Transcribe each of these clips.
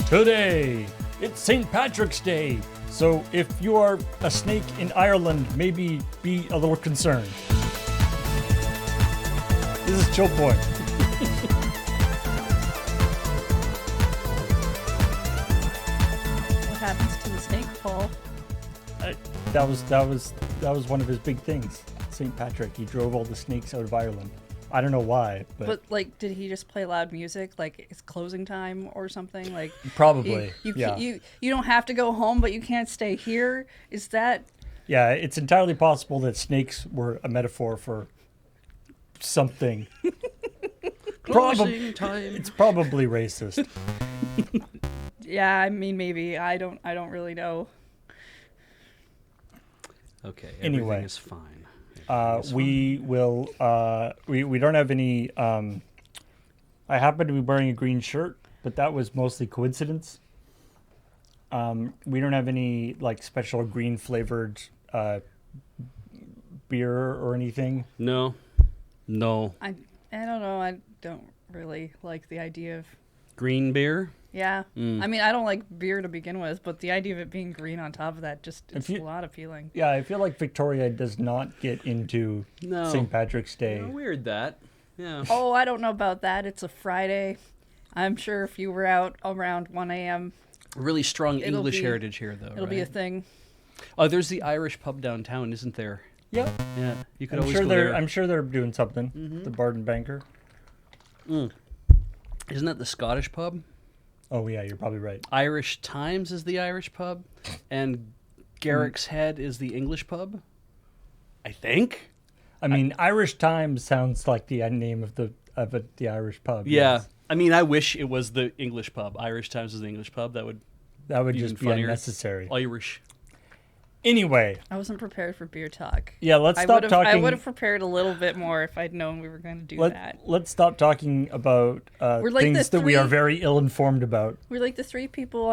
Today, it's St. Patrick's Day, so if you are a snake in Ireland, maybe be a little concerned. This is ChillPoint. What happens to the snake, Paul? That was one of his big things. St. Patrick, he drove all the snakes out of Ireland. I don't know why, but Like, did he just play loud music, like it's closing time or something? Like, probably. you don't have to go home, but you can't stay here. Is that? Yeah, it's entirely possible that snakes were a metaphor for something. Closing time. It's probably racist. Yeah, I mean, maybe. I don't really know. Okay. Anyway. Everything is fine. We will. We don't have any. I happen to be wearing a green shirt, but that was mostly coincidence. We don't have any like special green flavored beer or anything. No. I don't know. I don't really like the idea of. Green beer? Yeah. I mean, I don't like beer to begin with, but the idea of it being green on top of that it's a lot appealing. Yeah, I feel like Victoria does not get into St. Patrick's Day. Yeah, weird that. Yeah. Oh, I don't know about that. It's a Friday. I'm sure if you were out around 1 a.m., Really strong English heritage here, though. it'll be a thing. Oh, there's the Irish pub downtown, isn't there? Yeah, Yeah. You could I'm always sure go they're. there. I'm sure they're doing something. The Bard and Banker. Isn't that the Scottish pub? Oh yeah, you're probably right. Irish Times is the Irish pub, and Garrick's Head is the English pub. I think. I mean, Irish Times sounds like the name of the Irish pub. Yeah. Yes. I mean, I wish it was the English pub. Irish Times is the English pub. That would just be funnier. unnecessary. Irish. Anyway, I wasn't prepared for beer talk. yeah, let's stop talking. I would have prepared a little bit more if I'd known we were going to do that. Let's stop talking about We're like things the that we are three- very ill-informed about. We're like the three people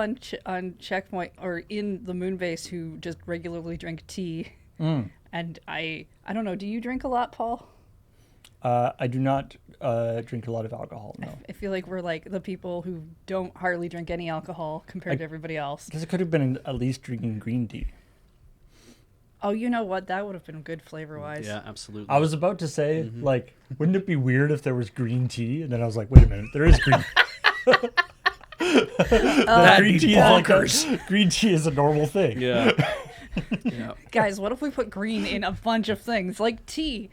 on Checkpoint or in the Moonbase who just regularly drink tea. And I don't know. Do you drink a lot, Paul? I do not drink a lot of alcohol. No, I feel like we're like the people who don't hardly drink any alcohol compared to everybody else. because it could have been at least drinking green tea. Oh, you know what? That would have been good flavor-wise. Yeah, absolutely. I was about to say, like, wouldn't it be weird if there was green tea? And then I was like, wait a minute, there is green. Green tea is like green tea is a normal thing. Yeah. Yeah. Guys, what if we put green in a bunch of things like tea?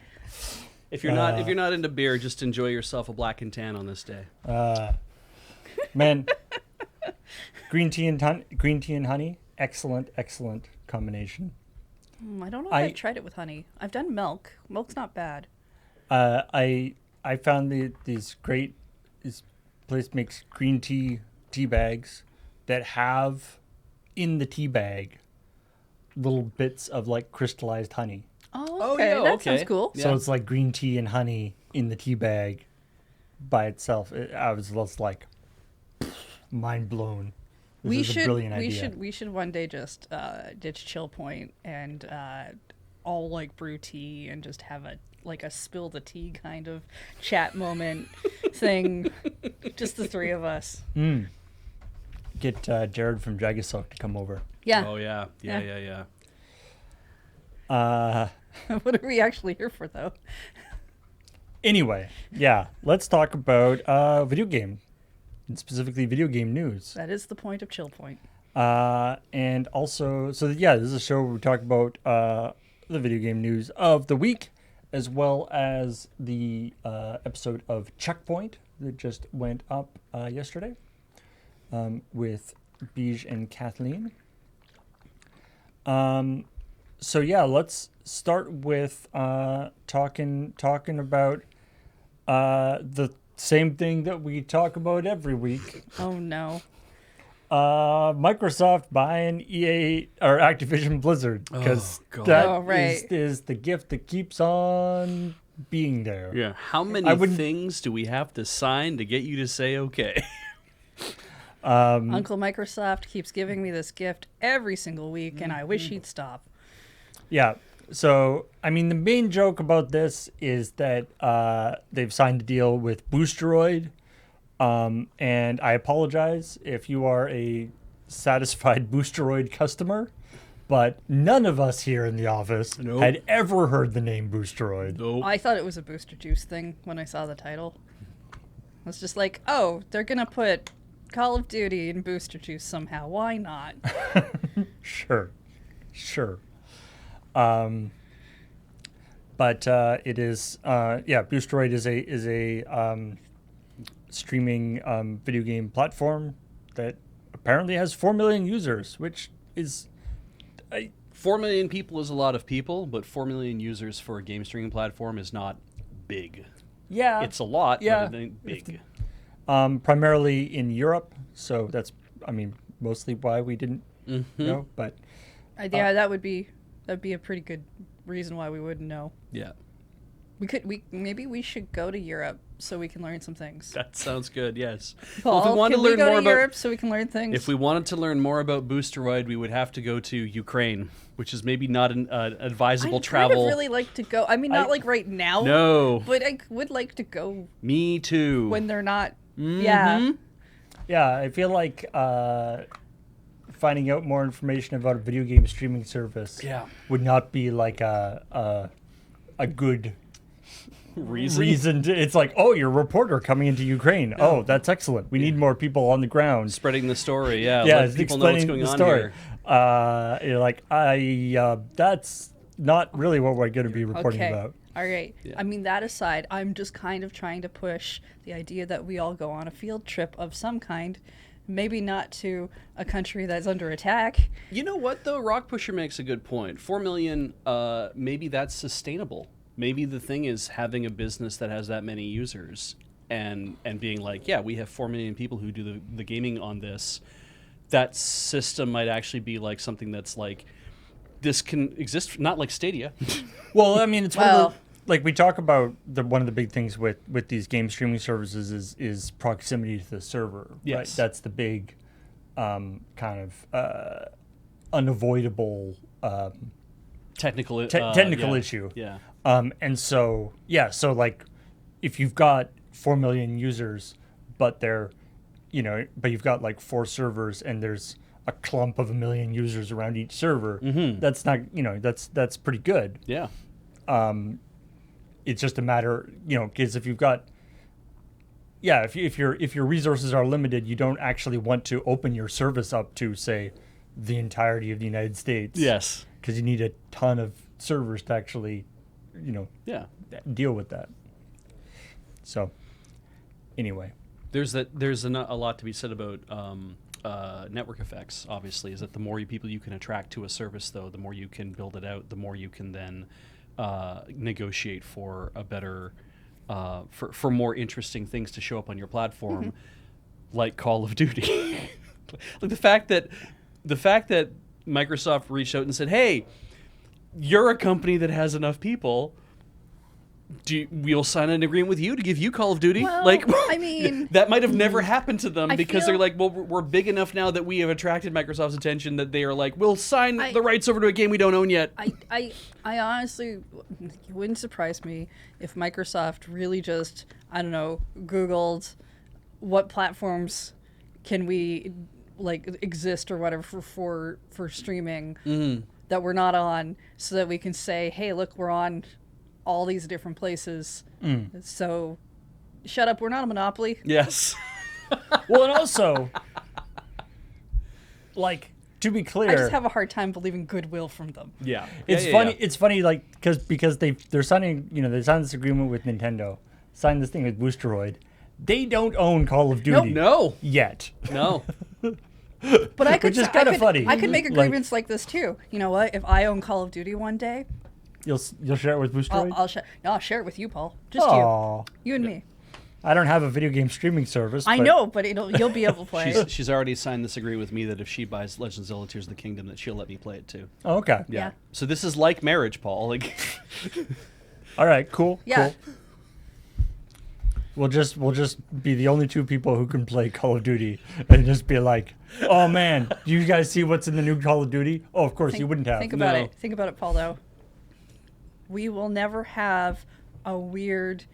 If you're not into beer, just enjoy yourself a black and tan on this day. Man, green tea and honey, excellent combination. I don't know if I've tried it with honey. I've done milk. Milk's not bad. I found this place makes green tea bags that have in the tea bag little bits of like crystallized honey. Oh, okay. yeah, That okay. sounds cool. So Yeah. it's like green tea and honey in the tea bag by itself. I was just like mind blown. This is a brilliant idea. We should one day just ditch ChillPoint and all like brew tea and just have a spill the tea kind of chat moment thing. Just the three of us. Get Jared from Dragosock to come over. Yeah. Oh yeah. Yeah. What are we actually here for though? Anyway, yeah, let's talk about video game, and specifically video game news. That is the point of ChillPoint. And also, this is a show where we talk about the video game news of the week, as well as the episode of Checkpoint that just went up yesterday with Beige and Kathleen. So yeah, let's start with talking about the same thing that we talk about every week. Oh no. Microsoft buying EA or Activision Blizzard because God. that Oh, right. is the gift that keeps on being there. Yeah. How many things do we have to sign to get you to say okay? Uncle Microsoft keeps giving me this gift every single week, and I wish he'd stop. Yeah. So, I mean, the main joke about this is that they've signed a deal with Boosteroid, And I apologize if you are a satisfied Boosteroid customer, but none of us here in the office Nope. had ever heard the name Boosteroid. Nope. I thought it was a Booster Juice thing when I saw the title. I was just like, oh, they're gonna put Call of Duty in Booster Juice somehow. Why not? Sure. But it is, Boosteroid is a streaming video game platform that apparently has 4 million users, which is 4 million people is a lot of people, but 4 million users for a game streaming platform is not big. It's a lot, but it ain't big. Primarily in Europe, so that's mostly why we didn't know. But that'd be a pretty good reason why we wouldn't know. Yeah. Maybe we should go to Europe so we can learn some things. That sounds good, yes. Paul, if we wanted can to learn we go more to about Europe so we can learn things? If we wanted to learn more about Boosteroid, we would have to go to Ukraine, which is maybe not an advisable travel. I'd really like to go. I mean, not like right now. No. But I would like to go. Me too. When they're not. Mm-hmm. Yeah. Yeah, I feel like finding out more information about a video game streaming service would not be like a good reason to, it's like, oh, you're a reporter coming into Ukraine. No. Oh, that's excellent. We need more people on the ground spreading the story. Yeah, let people know what's going on here. You're like, that's not really what we're going to be reporting about. All right. Yeah. I mean, that aside, I'm just kind of trying to push the idea that we all go on a field trip of some kind. Maybe not to a country that's under attack. You know what, though? Rock Pusher makes a good point. 4 million, maybe that's sustainable. Maybe the thing is having a business that has that many users and being like, yeah, we have 4 million people who do the gaming on this. That system might actually be like something that's like, this can exist, not like Stadia. Well, I mean, it's one of the, like we talk about one of the big things with these game streaming services is proximity to the server. Yes. Right? That's the big kind of unavoidable technical issue. Yeah. And so like if you've got 4 million users, but you've got like 4 servers and there's a clump of 1 million users around each server, that's not, that's pretty good. Yeah. It's just a matter, because if you've got, if your resources are limited, you don't actually want to open your service up to, say, the entirety of the United States. Yes. Because you need a ton of servers to actually, deal with that. So, anyway. There's a lot to be said about network effects, obviously, is that the more people you can attract to a service, though, the more you can build it out, the more you can then negotiate for a better, for more interesting things to show up on your platform, like Call of Duty. Like the fact that Microsoft reached out and said, "Hey, you're a company that has enough people. We'll sign an agreement with you to give you Call of Duty." Well, like, I mean, that might have never happened to them I because feel- they're like, well, we're big enough now that we have attracted Microsoft's attention that they are like, we'll sign the rights over to a game we don't own yet. I honestly, it wouldn't surprise me if Microsoft really just, I don't know, Googled what platforms can we like exist or whatever for streaming that we're not on, so that we can say, hey, look, we're on all these different places. So shut up, we're not a monopoly. Yes. Well, and also, like, to be clear, I just have a hard time believing goodwill from them. Yeah. it's funny. It's funny, like, because they're signing, they signed this agreement with Nintendo, signed this thing with Boosteroid. They don't own Call of Duty. No. Yet. No. But I could, Which is kinda funny. I could make a grievance like this too. You know what? If I own Call of Duty one day, You'll share it with Boosteroid? I'll share it with you, Paul. Just Aw. you and me. I don't have a video game streaming service. I but know, but you'll be able to play. She's already signed this agreement with me that if she buys Legend of Zelda Tears of the Kingdom, that she'll let me play it too. Oh, okay. Yeah. So this is like marriage, Paul. Like, All right. Cool. Yeah. Cool. We'll just be the only 2 people who can play Call of Duty, and just be like, "Oh man, do you guys see what's in the new Call of Duty?" Oh, of course you wouldn't have. Think about No. it. Think about it, Paul. Though we will never have a weird,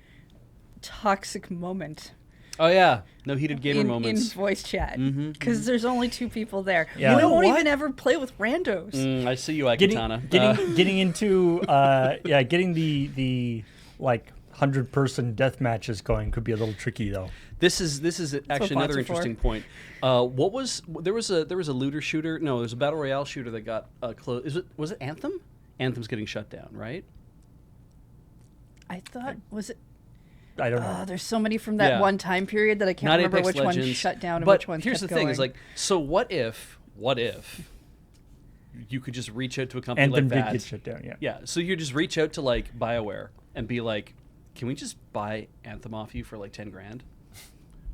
toxic moment Oh yeah, no heated gamer in moments. voice chat Mhm, because there's only 2 people there. Yeah. You You know won't what? even ever play with randos. I see you, Getting Akitana. getting into getting the like 100-person death matches going could be a little tricky though. This is actually bots another are for. interesting point. There was a looter shooter? No, there's a battle royale shooter that got close. Was it Anthem? Anthem's getting shut down, right? I thought, was it? I don't know. There's so many from that Yeah. one time period that I can't Not remember Apex which one Legends, shut down and but which one here's kept the thing: going. is like, so what if you could just reach out to a company like Anthem did that? get shut down. Yeah. Yeah, so you just reach out to like BioWare and be like, "Can we just buy Anthem off you for like 10 grand?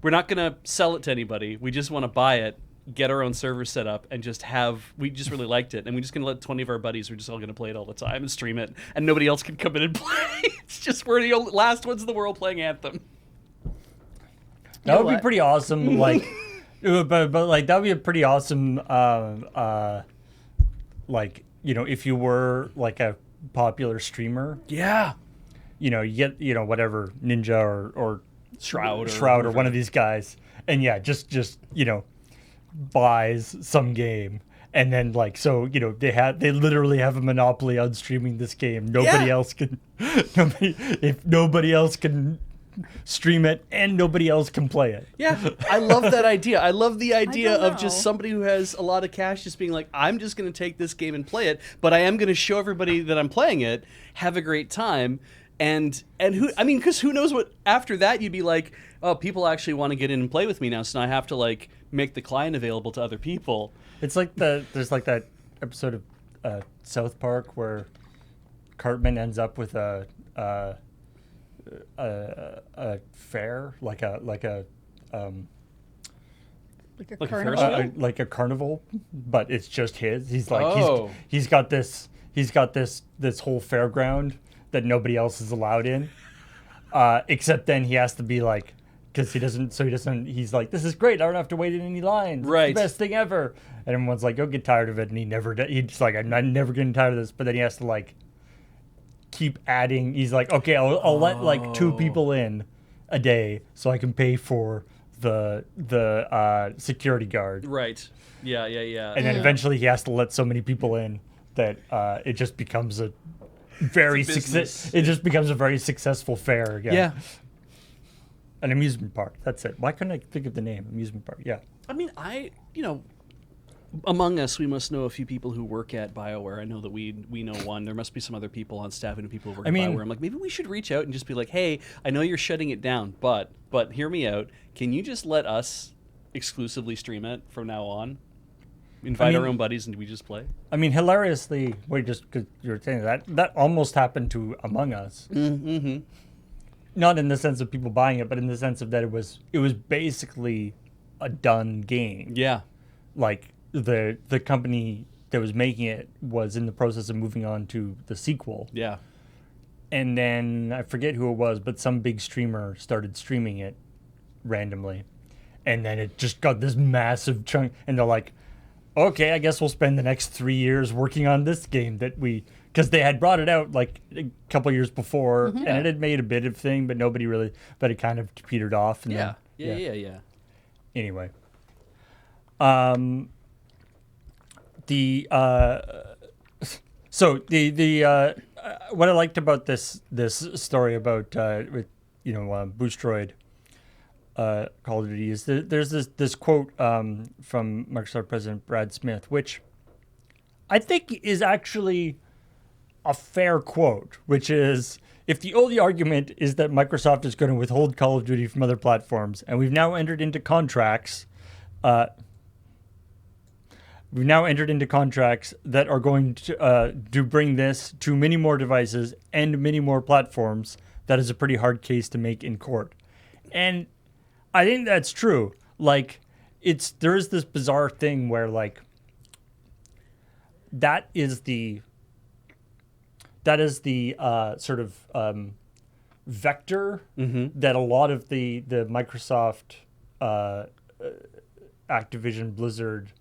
We're not gonna sell it to anybody. We just want to buy it, get our own server set up, and just have. We just really liked it, and we're just gonna let 20 of our buddies. We're just all gonna play it all the time and stream it, and nobody else can come in and play. It's just we're the only, last ones in the world playing Anthem. That would what? be pretty awesome. Like, but like that would be a pretty awesome. Like if you were like a popular streamer, Yeah, you get whatever Ninja or Shroud or or one whoever. of these guys, and yeah, just buys some game. And then, like, so they literally have a monopoly on streaming this game. Nobody Yeah. else can, if nobody else can stream it, and nobody else can play it. Yeah, I love that idea. I love the idea don't of just know. somebody who has a lot of cash just being like, I'm just going to take this game and play it, but I am going to show everybody that I'm playing it, have a great time, and because who knows what after that you'd be like, oh, people actually want to get in and play with me now, so now I have to like make the client available to other people. It's like there's like that episode of South Park where Cartman ends up with a fair, like a like a Like a carnival. Ferris wheel? like a carnival, but it's just his. He's like Oh. he's got this whole fairground that nobody else is allowed in, except then he has to be like, because he doesn't. He's like, this is great. I don't have to wait in any lines. Right. It's the best thing ever. And everyone's like, go get tired of it. And he never. He's like, I'm never getting tired of this. But then he has to like keep adding. He's like, okay, I'll let like 2 people in a day so I can pay for the security guard. Right. Yeah. And then eventually he has to let so many people in that it just becomes a very It's a business. It just becomes a very successful fair again. Yeah. An amusement park. That's it. Why couldn't I think of the name? Amusement park. Yeah. I mean, among us, we must know a few people who work at BioWare. I know that we know one. There must be some other people on staff and people who work at BioWare. I'm like, maybe we should reach out and just be like, hey, I know you're shutting it down, but hear me out. Can you just let us exclusively stream it from now on? Invite our own buddies and we just play? I mean, hilariously, just because you were saying that almost happened to Among Us. Mm-hmm. Not in the sense of people buying it, but in the sense of that it was basically a done game. Yeah. Like the company that was making it was in the process of moving on to the sequel. Yeah. And then I forget who it was, but some big streamer started streaming it randomly. And then it just got this massive chunk. And they're like, okay, I guess we'll spend the next 3 years working on this game because they had brought it out like a couple years before and it had made a bit of thing, but nobody really, but it kind of petered off. And Yeah. then, Yeah. Anyway. So the what I liked about this story about with Boostroid Call of Duty is there's this quote from Microsoft President Brad Smith, which I think is actually a fair quote, which is, if the only argument is that Microsoft is going to withhold Call of Duty from other platforms, and we've now entered into contracts that are going to bring this to many more devices and many more platforms, that is a pretty hard case to make in court. And I think that's true. Like, there is this bizarre thing where, like, that is the sort of vector that a lot of the Microsoft, Activision, Blizzard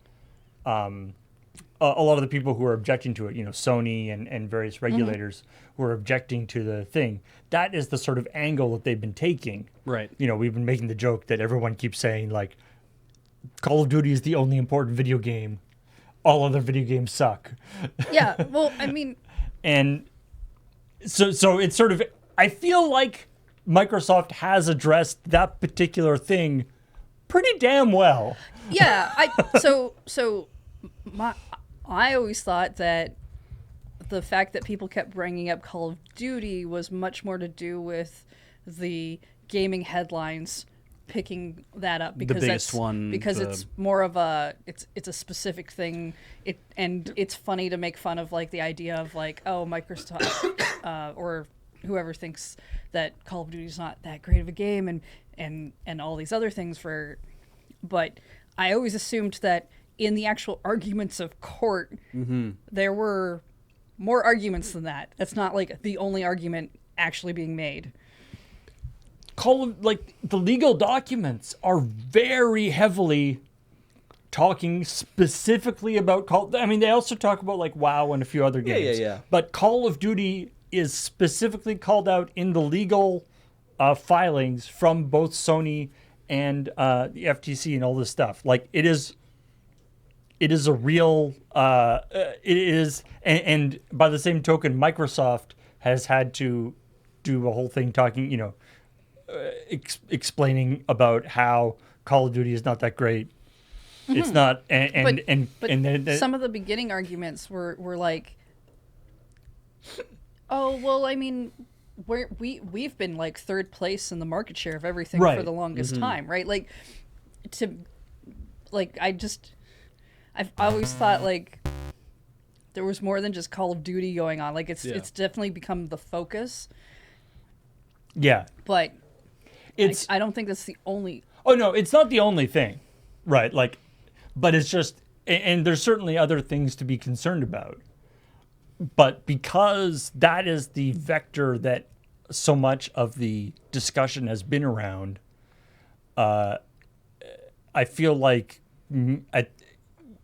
a lot of the people who are objecting to it, Sony and various regulators who are objecting to the thing, that is the sort of angle that they've been taking. Right. We've been making the joke that everyone keeps saying, like, Call of Duty is the only important video game. All other video games suck. Yeah, well, I mean... And so it's sort of... I feel like Microsoft has addressed that particular thing pretty damn well. Yeah, I always thought that the fact that people kept bringing up Call of Duty was much more to do with the gaming headlines picking that up because biggest one, it's more of a it's a specific thing. And it's funny to make fun of like the idea of like, oh, Microsoft or whoever thinks that Call of Duty is not that great of a game and all these other things but I always assumed that in the actual arguments of court, there were more arguments than that. That's not like the only argument actually being made. The legal documents are very heavily talking specifically about they also talk about like WoW and a few other games. Yeah. But Call of Duty is specifically called out in the legal filings from both Sony and the FTC and all this stuff. Like it is a real it is, and by the same token, Microsoft has had to do a whole thing talking, explaining about how Call of Duty is not that great. It's not, but some of the beginning arguments were like, oh well, I mean, we've been like third place in the market share of everything for the longest time, right? I've always thought like there was more than just Call of Duty going on. Like it's definitely become the focus. Yeah, but I don't think that's the only. Oh no, it's not the only thing, right? Like, but it's just, and there's certainly other things to be concerned about. But because that is the vector that so much of the discussion has been around, I feel like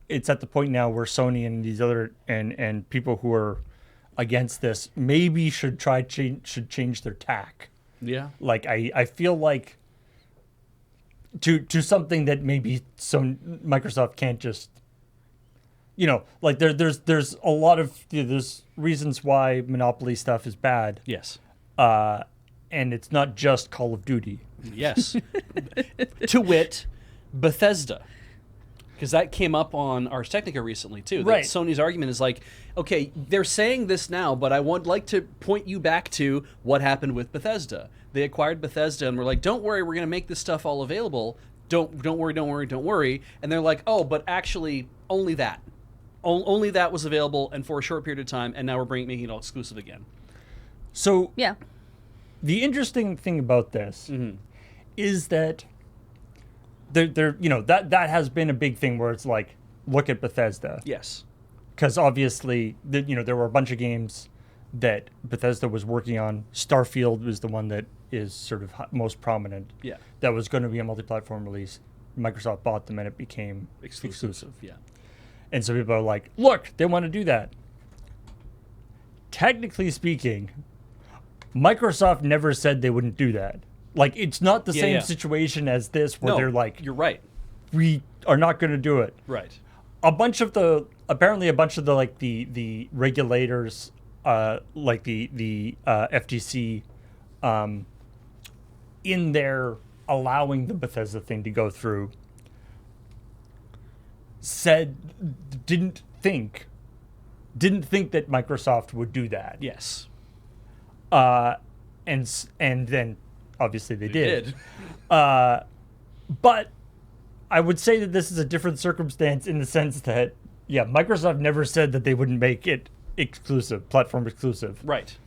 it's at the point now where Sony and these other and people who are against this maybe should change their tack. Yeah. Like I feel like to something that maybe Microsoft can't just, like there's a lot of there's reasons why monopoly stuff is bad. Yes. And it's not just Call of Duty. Yes. To wit, Bethesda. Because that came up on Ars Technica recently, too. That Right. Sony's argument is like, okay, they're saying this now, but I would like to point you back to what happened with Bethesda. They acquired Bethesda and were like, don't worry, we're going to make this stuff all available. Don't worry. And they're like, oh, but actually, only that. Only that was available and for a short period of time, and now we're making it all exclusive again. So Yeah. the interesting thing about this is that there that has been a big thing where it's like, look at Bethesda. Yes. Because obviously, there were a bunch of games that Bethesda was working on. Starfield was the one that is sort of most prominent. Yeah. That was going to be a multi-platform release. Microsoft bought them and it became exclusive. Yeah. And so people are like, look, they want to do that. Technically speaking, Microsoft never said they wouldn't do that. Like, it's not the same situation as this where they're like, you're right. we are not going to do it. Right. Apparently a bunch of the regulators, like the FTC, in their allowing the Bethesda thing to go through, didn't think that Microsoft would do that. Yes. And then obviously they did. But I would say that this is a different circumstance in the sense that, Microsoft never said that they wouldn't make it platform exclusive. Right.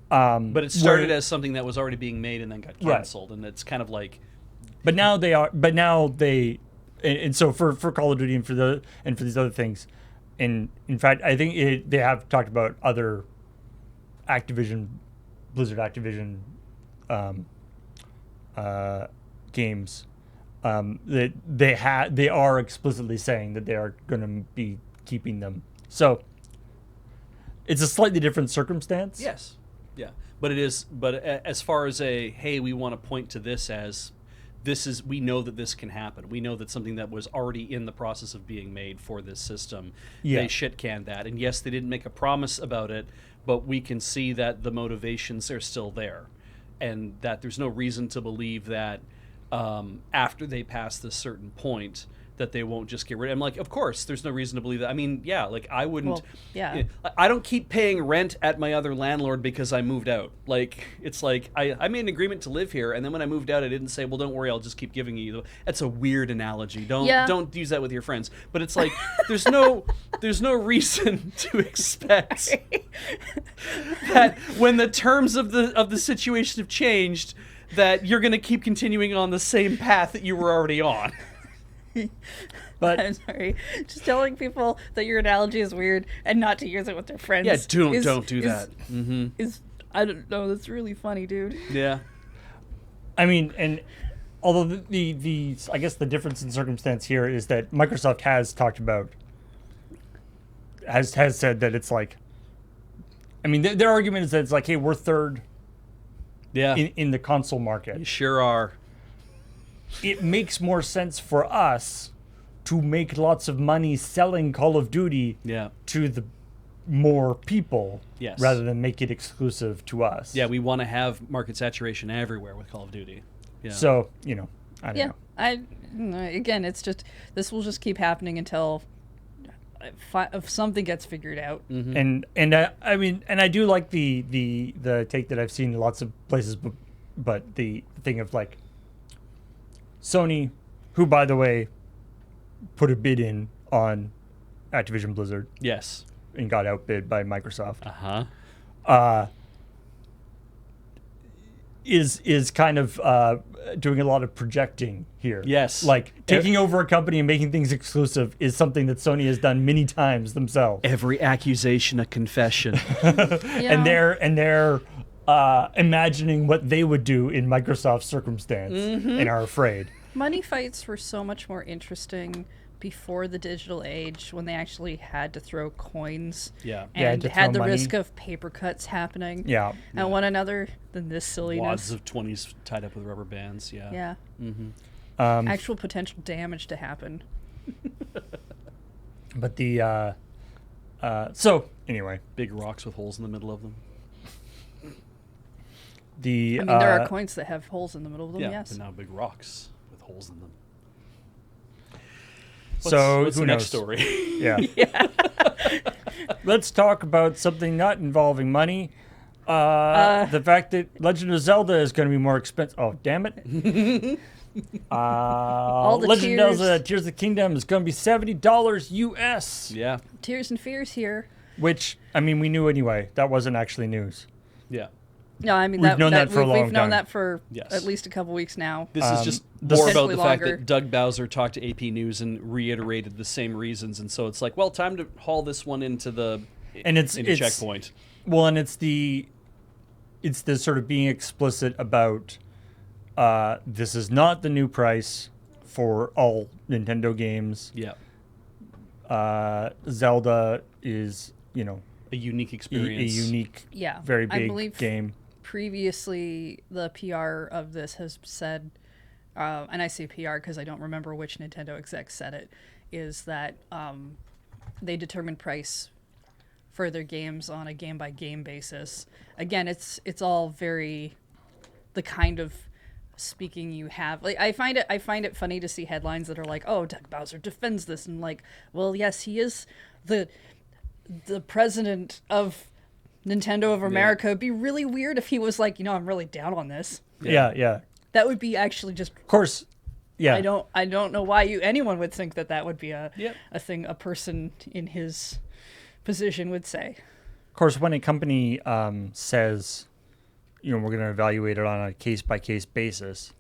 But it started as something that was already being made and then got canceled, and it's kind of like. But now they, and so for Call of Duty and for these other things, and in fact, I think they have talked about other Blizzard Activision games that they are explicitly saying that they are going to be keeping them. So it's a slightly different circumstance. Yes. Yeah. But it is. But as far as hey, we want to point to this as this is, we know that this can happen. We know that something that was already in the process of being made for this system, they shit canned that. And yes, they didn't make a promise about it, but we can see that the motivations are still there, and that there's no reason to believe that after they pass this certain point that they won't just get rid of it. I'm like, of course, there's no reason to believe that. I mean, yeah, like I wouldn't. Well, yeah. I don't keep paying rent at my other landlord because I moved out. Like, it's like I made an agreement to live here, and then when I moved out, I didn't say, well, don't worry, I'll just keep giving you. That's a weird analogy. Don't use that with your friends. But it's like there's no reason to expect that when the terms of the situation have changed, that you're going to keep continuing on the same path that you were already on. But I'm sorry. Just telling people that your analogy is weird and not to use it with their friends. Yeah, don't do that. Is I don't know. That's really funny, dude. Yeah. I mean, and although the I guess the difference in circumstance here is that Microsoft has talked about, has said that it's like, I mean, their argument is that it's like, hey, we're third in the console market. You sure are. It makes more sense for us to make lots of money selling Call of Duty to the more people rather than make it exclusive to us. Yeah, we want to have market saturation everywhere with Call of Duty. Yeah. So, I don't know. Again, it's just, this will just keep happening until if something gets figured out. Mm-hmm. And I mean, and I do like the take that I've seen in lots of places, but the thing of like Sony, who by the way put a bid in on Activision Blizzard, yes, and got outbid by Microsoft. Is kind of doing a lot of projecting here. Yes. Like taking over a company and making things exclusive is something that Sony has done many times themselves. Every accusation a confession. And they're imagining what they would do in Microsoft's circumstance and are afraid. Money fights were so much more interesting before the digital age, when they actually had to throw coins and had the risk of paper cuts happening at one another than this silliness. Wads of 20s tied up with rubber bands. Actual potential damage to happen. But the so anyway, big rocks with holes in the middle of them. I mean, there are coins that have holes in the middle of them. Yes, but now big rocks with holes in them. What's the who next knows? story? Let's talk about something not involving money. The fact that Legend of Zelda is going to be more expensive. Oh, damn it. All the Legend of Zelda Tears of the Kingdom is going to be $70 US. Yeah. Tears and Fears here. Which, I mean, we knew anyway. That wasn't actually news. Yeah. No, I mean, we've known that for a long time. We've known that for at least a couple weeks now. This is just more about the fact that Doug Bowser talked to AP News and reiterated the same reasons, and so it's like, well, time to haul this one into the checkpoint. Well, and it's the sort of being explicit about this is not the new price for all Nintendo games. Yeah. Zelda is, a unique experience. A unique, very big I believe game. Previously, the PR of this has said, and I say PR because I don't remember which Nintendo exec said it, is that they determine price for their games on a game-by-game basis. Again, it's all very the kind of speaking you have. Like, I find it funny to see headlines that are like, "Oh, Doug Bowser defends this," and like, well, yes, he is the president of Nintendo of America. It'd be really weird if he was like, I'm really down on this. Yeah. That would be actually just. Of course. Yeah. I don't know why anyone would think that would be a thing a person in his position would say. Of course, when a company says, we're going to evaluate it on a case by case basis,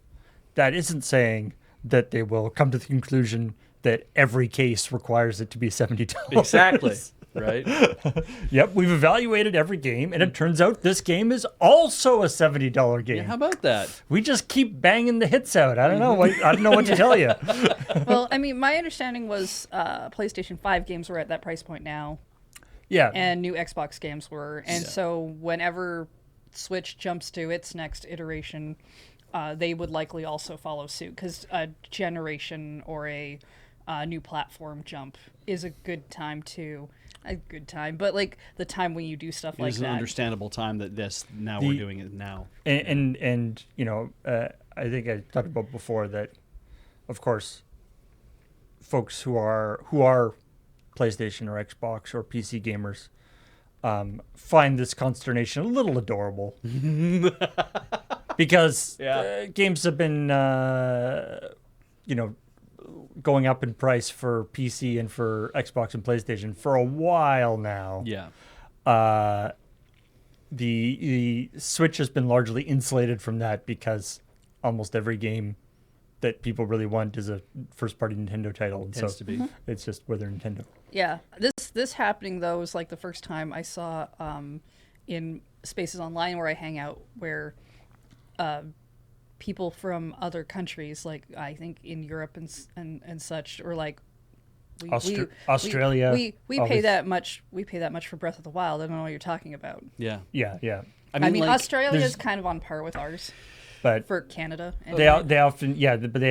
that isn't saying that they will come to the conclusion that every case requires it to be $70. Exactly. Right. Yep, we've evaluated every game, and it turns out this game is also a $70 game. Yeah, how about that? We just keep banging the hits out. I don't know. I don't know what to tell you. Well, I mean, my understanding was PlayStation 5 games were at that price point now. Yeah. and new Xbox games were. And so whenever Switch jumps to its next iteration, they would likely also follow suit, because a generation or a new platform jump is a good time but like the time when you do stuff like It's an that. understandable time that we're doing it now. And you know, I think I talked about before that, of course, folks who are PlayStation or Xbox or PC gamers find this consternation a little adorable because games have been going up in price for PC and for Xbox and PlayStation for a while now. Yeah. The Switch has been largely insulated from that because almost every game that people really want is a first-party Nintendo title. And Tends so to be. it's just whether Nintendo. Yeah, this happening though was like the first time I saw in spaces online where I hang out, where people from other countries, like I think in Europe and such, or like Australia. we pay that much. We pay that much for Breath of the Wild. I don't know what you're talking about. Yeah. Yeah. I mean, like, Australia is kind of on par with ours But for Canada. they often but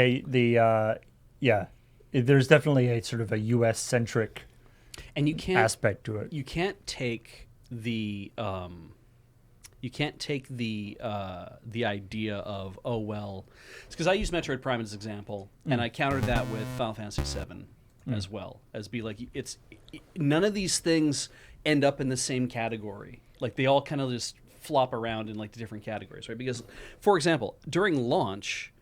there's definitely a sort of a U.S. centric and you can't aspect to it. You can't take the idea of, oh well, it's because I use Metroid Prime as an example, and I countered that with Final Fantasy VII as well, as be like, none of these things end up in the same category. Like they all kind of just flop around in like the different categories, right? Because, for example, during launch,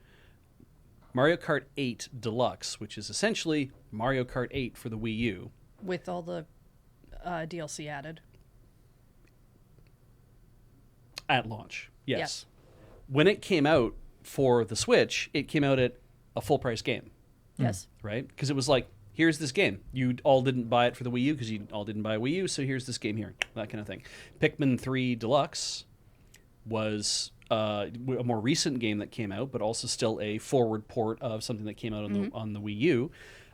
Mario Kart 8 Deluxe, which is essentially Mario Kart 8 for the Wii U, with all the DLC added. At launch, yes. When it came out for the Switch, it came out at a full price game. Yes. Right? Because it was like, here's this game. You all didn't buy it for the Wii U because you all didn't buy a Wii U, so here's this game here. That kind of thing. Pikmin 3 Deluxe was a more recent game that came out, but also still a forward port of something that came out on the Wii U.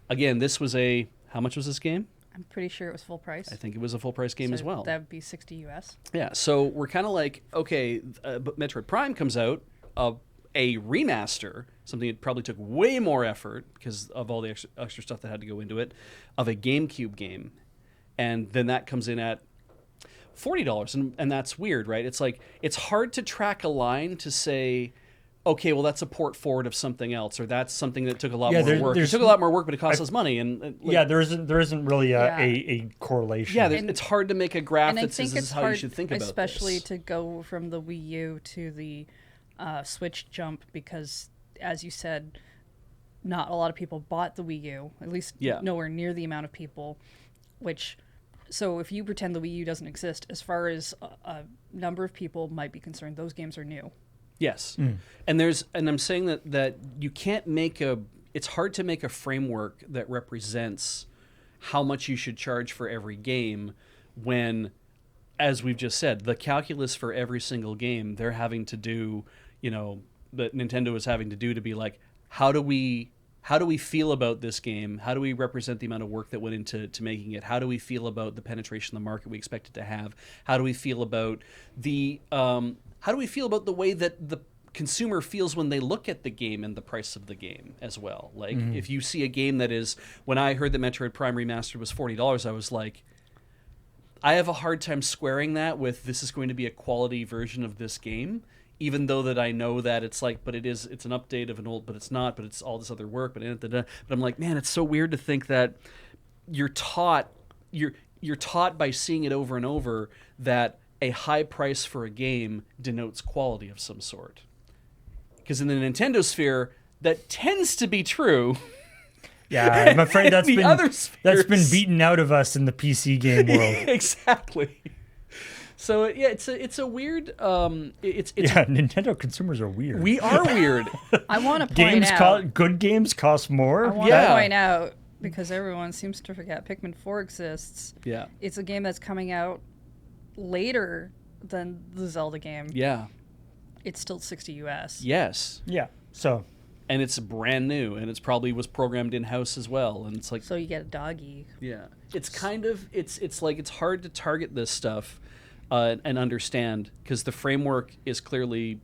Again, this was how much was this game? I'm pretty sure it was full price. I think it was a full price game as well. That would be $60 US. Yeah, so we're kind of like, okay, but Metroid Prime comes out, a remaster, something that probably took way more effort because of all the extra stuff that had to go into it, of a GameCube game. And then that comes in at $40, and that's weird, right? It's like, it's hard to track a line to say, okay, well, that's a port forward of something else, or that's something that took a lot more work. It took a lot more work, but it cost us money. And there isn't really a correlation. Yeah, it's hard to make a graph that says this is how you should think about especially this. to go from the Wii U to the Switch jump, because, as you said, not a lot of people bought the Wii U, at least nowhere near the amount of people, so if you pretend the Wii U doesn't exist, as far as a number of people might be concerned, those games are new. Yes. And I'm saying that you can't it's hard to make a framework that represents how much you should charge for every game when, as we've just said, the calculus for every single game they're having to do, that Nintendo is having to do to be like, how do we feel about this game? How do we represent the amount of work that went into making it? How do we feel about the penetration of the market we expect it to have? How do we feel about the way that the consumer feels when they look at the game and the price of the game as well? Like, if you see a game that is, when I heard that Metroid Prime Remastered was $40, I was like, I have a hard time squaring that with, this is going to be a quality version of this game, even though that I know that it's like, but it's an update of an old, but it's not, but it's all this other work, but I'm like, man, it's so weird to think that you're taught by seeing it over and over that a high price for a game denotes quality of some sort. Because in the Nintendo sphere, that tends to be true. Yeah, I'm afraid that's been beaten out of us in the PC game world. Exactly. So yeah, it's a weird. Nintendo consumers are weird. We are weird. I want to point out good games cost more. I want to point out, because everyone seems to forget, Pikmin 4 exists. Yeah, it's a game that's coming out later than the Zelda game. Yeah, it's still $60 US. Yes. Yeah. So and it's brand new, and it's probably was programmed in house as well, and it's like, So you get a doggy. yeah, it's kind of it's like it's hard to target this stuff and understand, because the framework is clearly,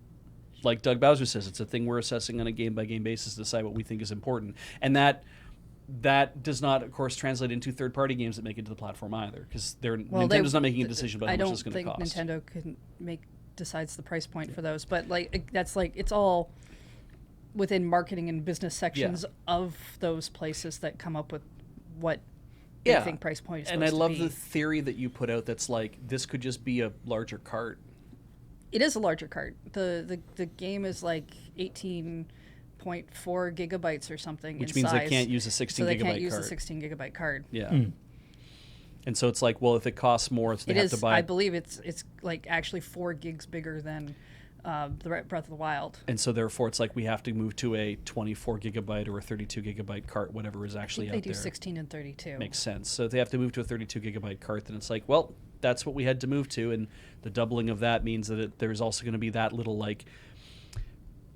like Doug Bowser says, it's a thing we're assessing on a game by game basis to decide what we think is important, and that does not, of course, translate into third party games that make it to the platform either, because Nintendo's not making a decision about how much it's going to cost. I don't think Nintendo can decides the price point for those, but like that's like it's all within marketing and business sections of those places that come up with what they think price point is supposed to be. And I love the theory that you put out that's like, this could just be a larger cart. It is a larger cart. The game is like 18.4 gigabytes or something, which in means size, they can't use a 16 so they gigabyte can't use cart. a 16 gigabyte card. Yeah. And so it's like, well, if it costs more, so they have to buy. I believe it's like actually 4 gigs bigger than the Breath of the Wild. And so therefore, it's like we have to move to a 24 gigabyte or a 32 gigabyte cart, whatever is actually out there. They do 16 and 32. Makes sense. So if they have to move to a 32 gigabyte cart, then it's like, well, that's what we had to move to, and the doubling of that means that there's also going to be that little, like,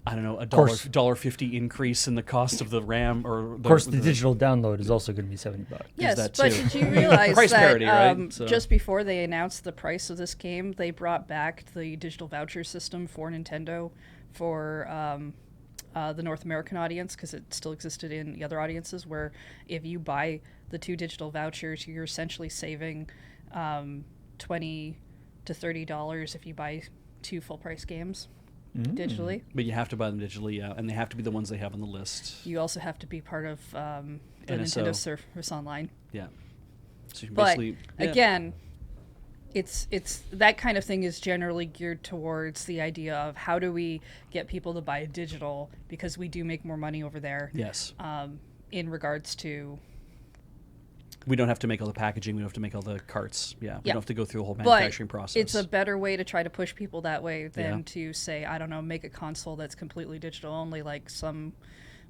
I don't know, $1.50 increase in the cost of the RAM, or of course the digital download is also going to be $70. Yes, that but too. did you realize Price that parity, right? So. just before they announced the price of this game, they brought back the digital voucher system for Nintendo for the North American audience, because it still existed in the other audiences, where if you buy the 2 digital vouchers, you're essentially saving $20 to $30 if you buy 2 full price games. Digitally. But you have to buy them digitally, yeah, and they have to be the ones they have on the list. You also have to be part of the NSO. Nintendo Service Online. Yeah. So you But basically, again, it's that kind of thing is generally geared towards the idea of how do we get people to buy digital, because we do make more money over there. yes. In regards to. We don't have to make all the packaging. We don't have to make all the carts. Yeah. We don't have to go through the whole But manufacturing process. it's a better way to try to push people that way than Yeah. to say, I don't know, make a console that's completely digital only, like some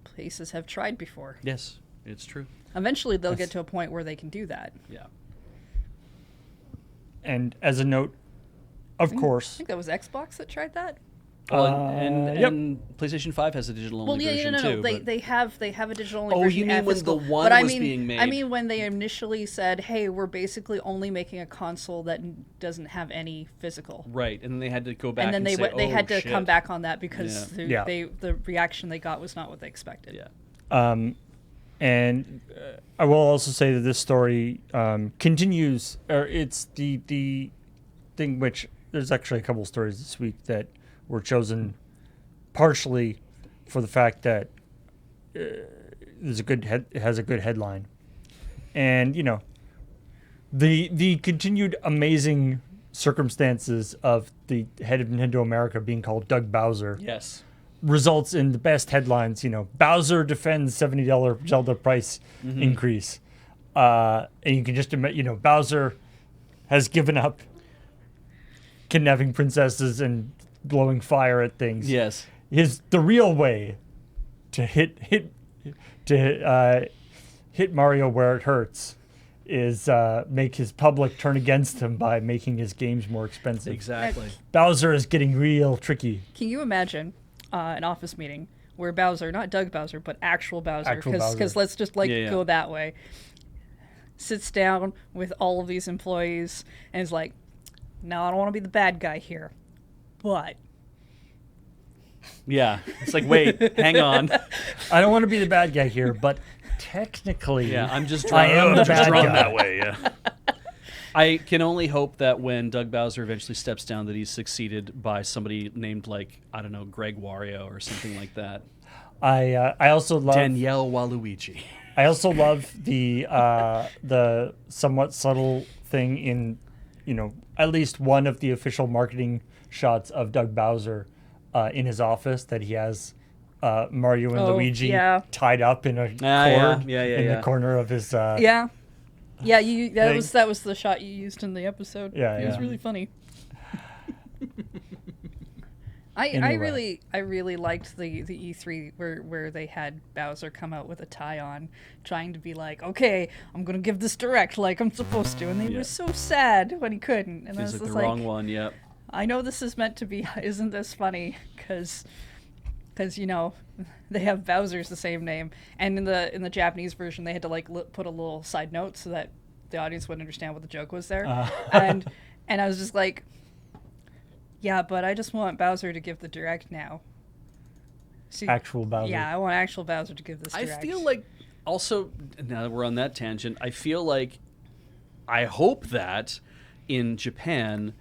places have tried before. Yes, it's true. Eventually, they'll get to a point where they can do that. Yeah. And as a note, of I course, think that was Xbox that tried that. Well, and PlayStation 5 has a digital only version too. They have a digital only Oh, version. you mean and when physical. the one But I was mean, being made? I mean, when they initially said, "Hey, we're basically only making a console that doesn't have any physical." Right, and then they had to go back And then they say, they had "Oh, to shit." come back on that because Yeah. the reaction they got was not what they expected. Yeah. And I will also say that this story continues, or it's the thing which there's actually a couple stories this week that were chosen partially for the fact that there's it has a good headline, and the continued amazing circumstances of the head of Nintendo America being called Doug Bowser. Yes. Results in the best headlines. Bowser defends $70 Zelda price increase, and you can just imagine. Bowser has given up kidnapping princesses and blowing fire at things. Yes. The real way to hit Mario where it hurts is make his public turn against him by making his games more expensive. Exactly. Bowser is getting real tricky. Can you imagine an office meeting where Bowser, not Doug Bowser, but actual Bowser, because let's just go that way, sits down with all of these employees and is like, "No, I don't want to be the bad guy here, but." Yeah. It's like, wait, hang on. I don't want to be the bad guy here, but technically, Yeah, I'm just I am the bad drawn guy. that way, yeah. I can only hope that when Doug Bowser eventually steps down, that he's succeeded by somebody named, like, I don't know, Greg Wario or something like that. I also love Danielle Waluigi. I also love the somewhat subtle thing in at least one of the official marketing shots of Doug Bowser in his office, that he has Mario and Luigi tied up in a cord in the corner of his that was the shot you used in the episode. It was really funny. Anyway. I really liked the E3 where they had Bowser come out with a tie on, trying to be like, okay, I'm gonna give this direct like I'm supposed to, and they were so sad when he couldn't. And Feels I was like the like, wrong one, yep. I know this is meant to be. Isn't this funny? Because because they have Bowser's the same name, and in the Japanese version they had to like put a little side note so that the audience would understand what the joke was there, and I was just like, yeah, but I just want Bowser to give the direct now. See, Actual Bowser. Yeah, I want actual Bowser to give this direct. I feel like also, now that we're on that tangent, I feel like I hope that in Japan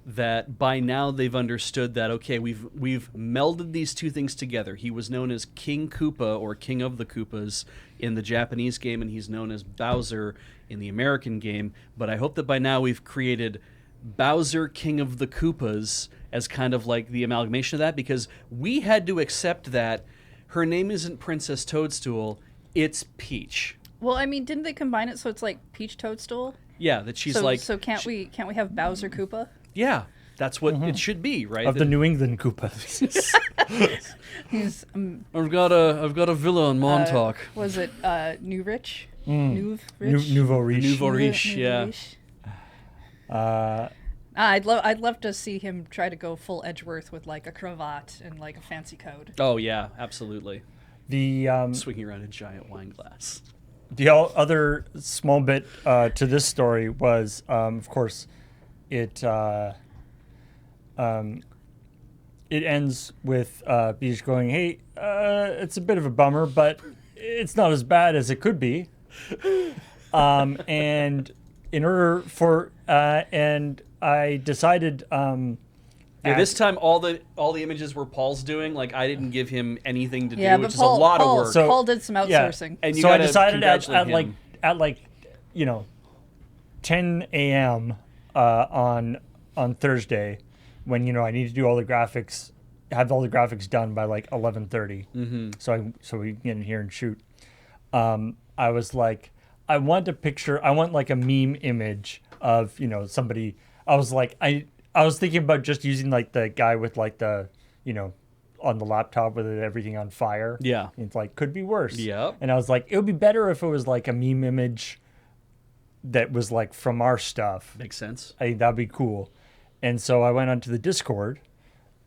that by now they've understood that, okay, we've melded these two things together. He was known as King Koopa or King of the Koopas in the Japanese game, and he's known as Bowser in the American game. But I hope that by now we've created Bowser, King of the Koopas, as kind of like the amalgamation of that, because we had to accept that her name isn't Princess Toadstool, it's Peach. Well, I mean, didn't they combine it so it's like Peach Toadstool? Yeah, that she's So can't we have Bowser Koopa? Yeah, that's what it should be, right? Of the New England Koopas. He's I've got a villa in Montauk. was it New Rich? Nouveau Nouveau Riche. Nouveau Riche, yeah. I'd love to see him try to go full Edgeworth with like a cravat and like a fancy coat. Oh yeah, absolutely. The Swinging around a giant wine glass. the other small bit to this story was, of course, it ends with Beach going, "Hey, it's a bit of a bummer, but it's not as bad as it could be." And in order for and I decided. This time all the images were Paul's doing. Like I didn't give him anything to Yeah, do, but which Paul, is a lot Paul, of work. So- Paul did some outsourcing. And you So I gotta decided congratulate him. at 10 a.m. On Thursday, when I need to do all the graphics, have all the graphics done by like 11:30. Mm-hmm. So we can get in here and shoot. I was like, I want like a meme image of somebody. I was like, I was thinking about just using like the guy with like the on the laptop with everything on fire. Yeah. It's like, could be worse. Yep. And I was like, it would be better if it was like a meme image that was like from our stuff. Makes sense. I think that'd be cool. And so I went onto the Discord,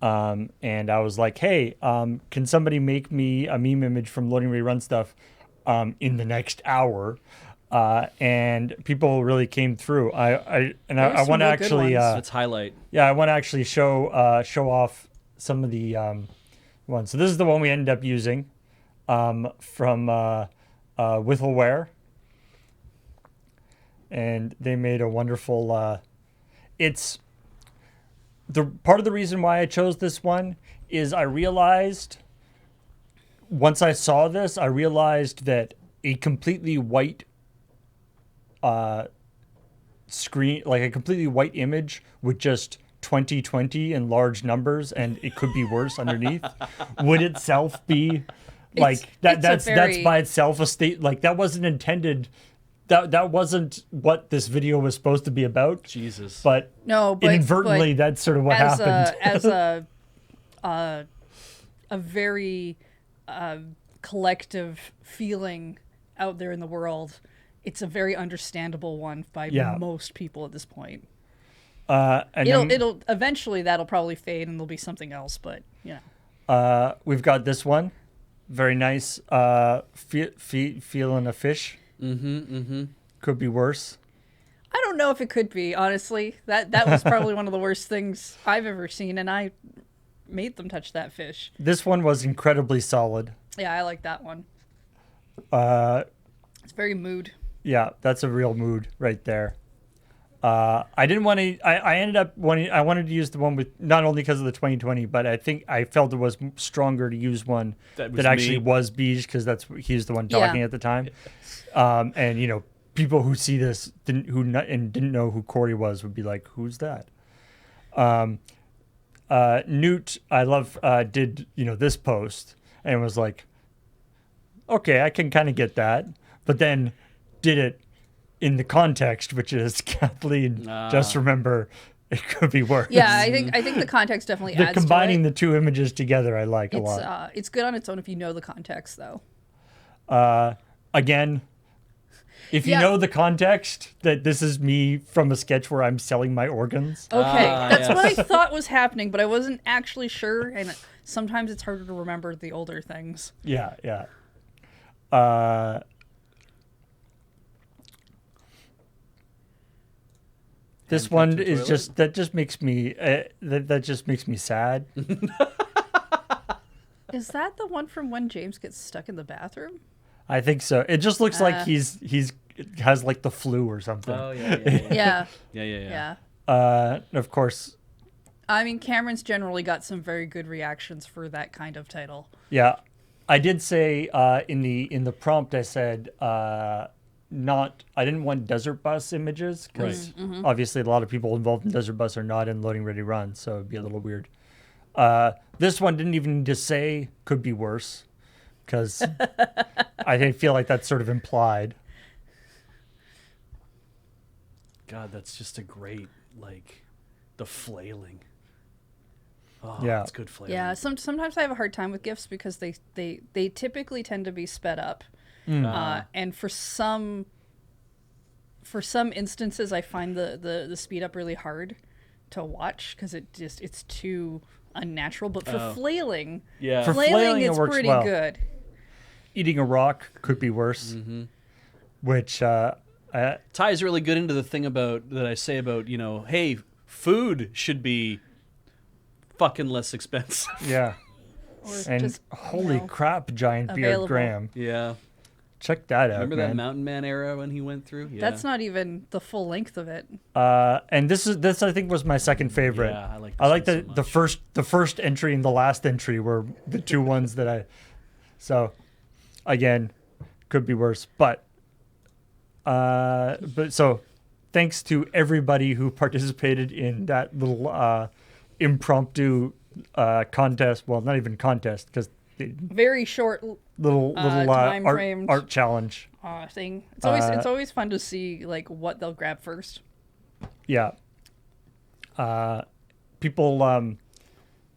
and I was like, hey, can somebody make me a meme image from Loading Rerun stuff in the next hour? And people really came through. I want to actually Let's highlight. I want to actually show off some of the ones. So this is the one we ended up using from Withleware, and they made a wonderful. It's the part of the reason why I chose this one is I realized once I saw this, I realized that a completely white screen, like a completely white image with just 2020 in large numbers, and it could be worse underneath, would itself be like that. That's by itself a state, like that wasn't intended. That wasn't what this video was supposed to be about. Jesus. But No, but inadvertently, that's sort of what happened. As a very collective feeling out there in the world, it's a very understandable one by most people at this point. And It'll eventually that'll probably fade and there'll be something else, but we've got this one, very nice. Feeling a fish. Could be worse. I don't know if it could be, honestly. That was probably one of the worst things I've ever seen, and I made them touch that fish. This one was incredibly solid. Yeah, I like that one. It's very mood. Yeah, that's a real mood right there. I didn't want to. I ended up wanting. I wanted to use the one with not only because of the 2020, but I think I felt it was stronger to use one that actually was Beige, because he's the one talking at the time. And people who see this didn't know who Corey was would be like, who's that? Newt, I love, did this post and was like, okay, I can kind of get that, but then did it in the context, which is Kathleen. Just remember, it could be worse. Yeah, I think the context definitely adds combining to it. the two images together, I like a lot. It's good on its own if you know the context, though. Again, if you know the context, that this is me from a sketch where I'm selling my organs. Okay, that's what I thought was happening, but I wasn't actually sure, and sometimes it's harder to remember the older things. Yeah. This one Handcuffed to is toilet? just that just makes me that just makes me sad. Is that the one from when James gets stuck in the bathroom? I think so. It just looks like he's has like the flu or something. Oh yeah. Yeah. Of course, I mean, Cameron's generally got some very good reactions for that kind of title. yeah. I did say in the prompt I said not. I didn't want desert bus images because obviously a lot of people involved in desert bus are not in loading ready run, so it'd be a little weird. This one didn't even need to say could be worse because I feel like that's sort of implied. God, that's just a great the flailing. Oh, Yeah. it's good flailing. Yeah, sometimes I have a hard time with GIFs because they typically tend to be sped up, and for some instances I find the speed up really hard to watch because it's too unnatural. But for flailing, Yeah. For flailing flailing, it it's works pretty well. good. Eating a rock could be worse, which ties really good into the thing about that I say about, hey, food should be fucking less expensive. yeah. Or And just, holy crap, giant available. beard Graham. Yeah. Check that out, Remember man. that Mountain Man era when he went through? Yeah. That's not even the full length of it. And this I think was my second favorite. Yeah, I like this I like one so the much. the first entry and the last entry were the two ones that I. So, again, could be worse, but so thanks to everybody who participated in that little impromptu contest. Well, not even contest because Very short little time-framed art challenge. thing. It's always fun to see like what they'll grab first. Yeah. People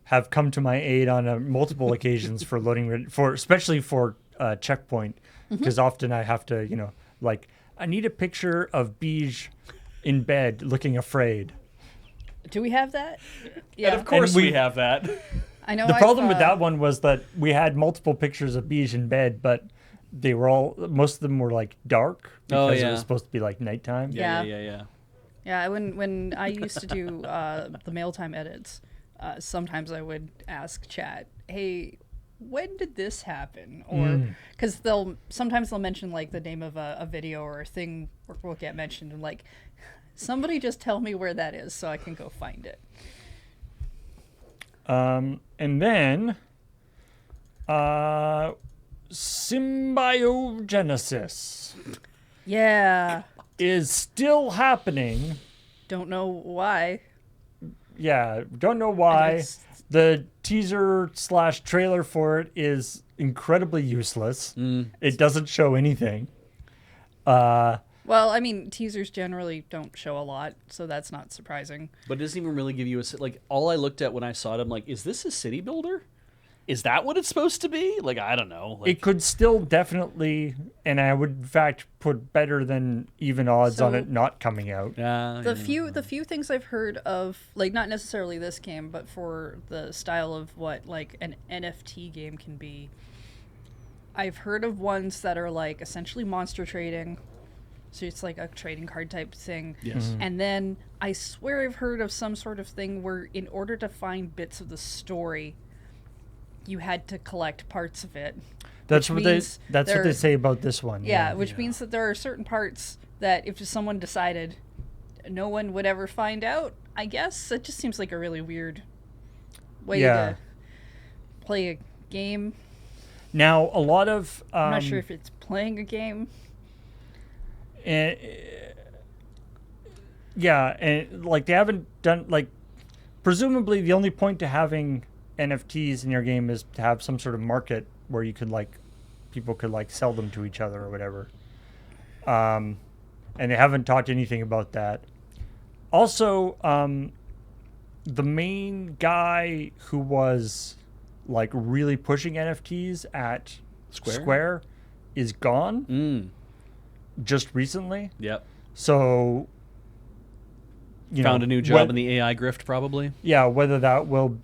have come to my aid on multiple occasions for loading especially for ChillPoint, because often I have to, I need a picture of Beige in bed looking afraid. Do we have that? Yeah, And of course And we- we have that. I know. The problem with that one was that we had multiple pictures of Beige in bed, but they were most of them were like dark because it was supposed to be like nighttime. Yeah. Yeah. Yeah, when I used to do the mail time edits, sometimes I would ask chat, "Hey, when did this happen?" Or because sometimes they'll mention like the name of a video or a thing will get mentioned, and like somebody just tell me where that is so I can go find it. And then symbiogenesis Yeah, is still happening. don't know why. Yeah, don't know why. It's- The teaser/trailer for it is incredibly useless. It doesn't show anything. Well, I mean, teasers generally don't show a lot, so that's not surprising. But it doesn't even really give you all I looked at when I saw it, I'm like, is this a city builder? Is that what it's supposed to be? I don't know. It could still definitely, and I would in fact put better than even odds on So- it not coming out. The few things I've heard of, like not necessarily this game, but for the style of what like an NFT game can be, I've heard of ones that are like essentially monster trading. So it's like a trading card type thing. Yes. And then I swear I've heard of some sort of thing where in order to find bits of the story, you had to collect parts of it. That's which what means they there- say about this one. Yeah, which means that there are certain parts that if someone decided no one would ever find out, I guess. It just seems like a really weird way to play a game. Now a lot of I'm not sure if it's playing a game. Yeah, and they haven't done presumably the only point to having NFTs in your game is to have some sort of market where you could people could sell them to each other or whatever. And they haven't talked anything about that. Also, the main guy who was really pushing NFTs at Square is gone just recently. Yep. So Found a new job in the AI grift, probably. Yeah, whether that will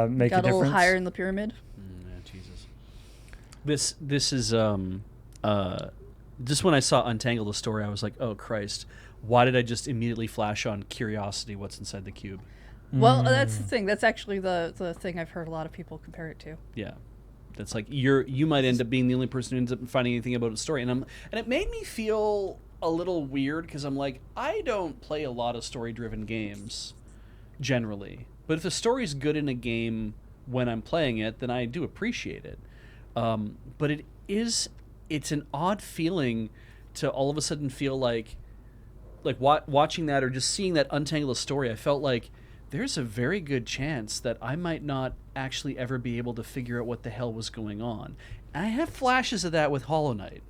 make Got a a little difference. higher in the pyramid. Yeah, Jesus. This is just when I saw Untangle the story, I was like, oh Christ, why did I just immediately flash on curiosity? What's inside the cube? Well, that's the thing. That's actually the thing I've heard a lot of people compare it to. Yeah, that's like you might end up being the only person who ends up finding anything about the story, and it made me feel a little weird because I'm like, I don't play a lot of story-driven games generally, but if the story's good in a game when I'm playing it, then I do appreciate it. But it's an odd feeling to all of a sudden feel like watching that or just seeing that untangle the story. I felt like there's a very good chance that I might not actually ever be able to figure out what the hell was going on. And I have flashes of that with Hollow Knight.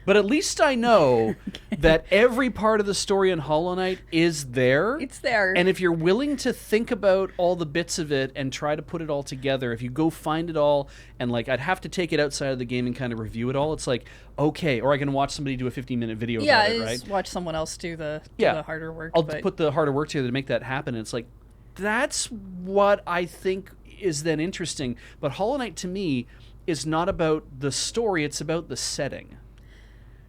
But at least I know that every part of the story in Hollow Knight is there. It's there. And if you're willing to think about all the bits of it and try to put it all together, if you go find it all, and like I'd have to take it outside of the game and kind of review it all, it's like, okay, or I can watch somebody do a 15-minute video about it, right? Watch someone else do the harder work. I'll put the harder work together to make that happen. And it's like, that's what I think is then interesting. But Hollow Knight to me is not about the story, it's about the setting.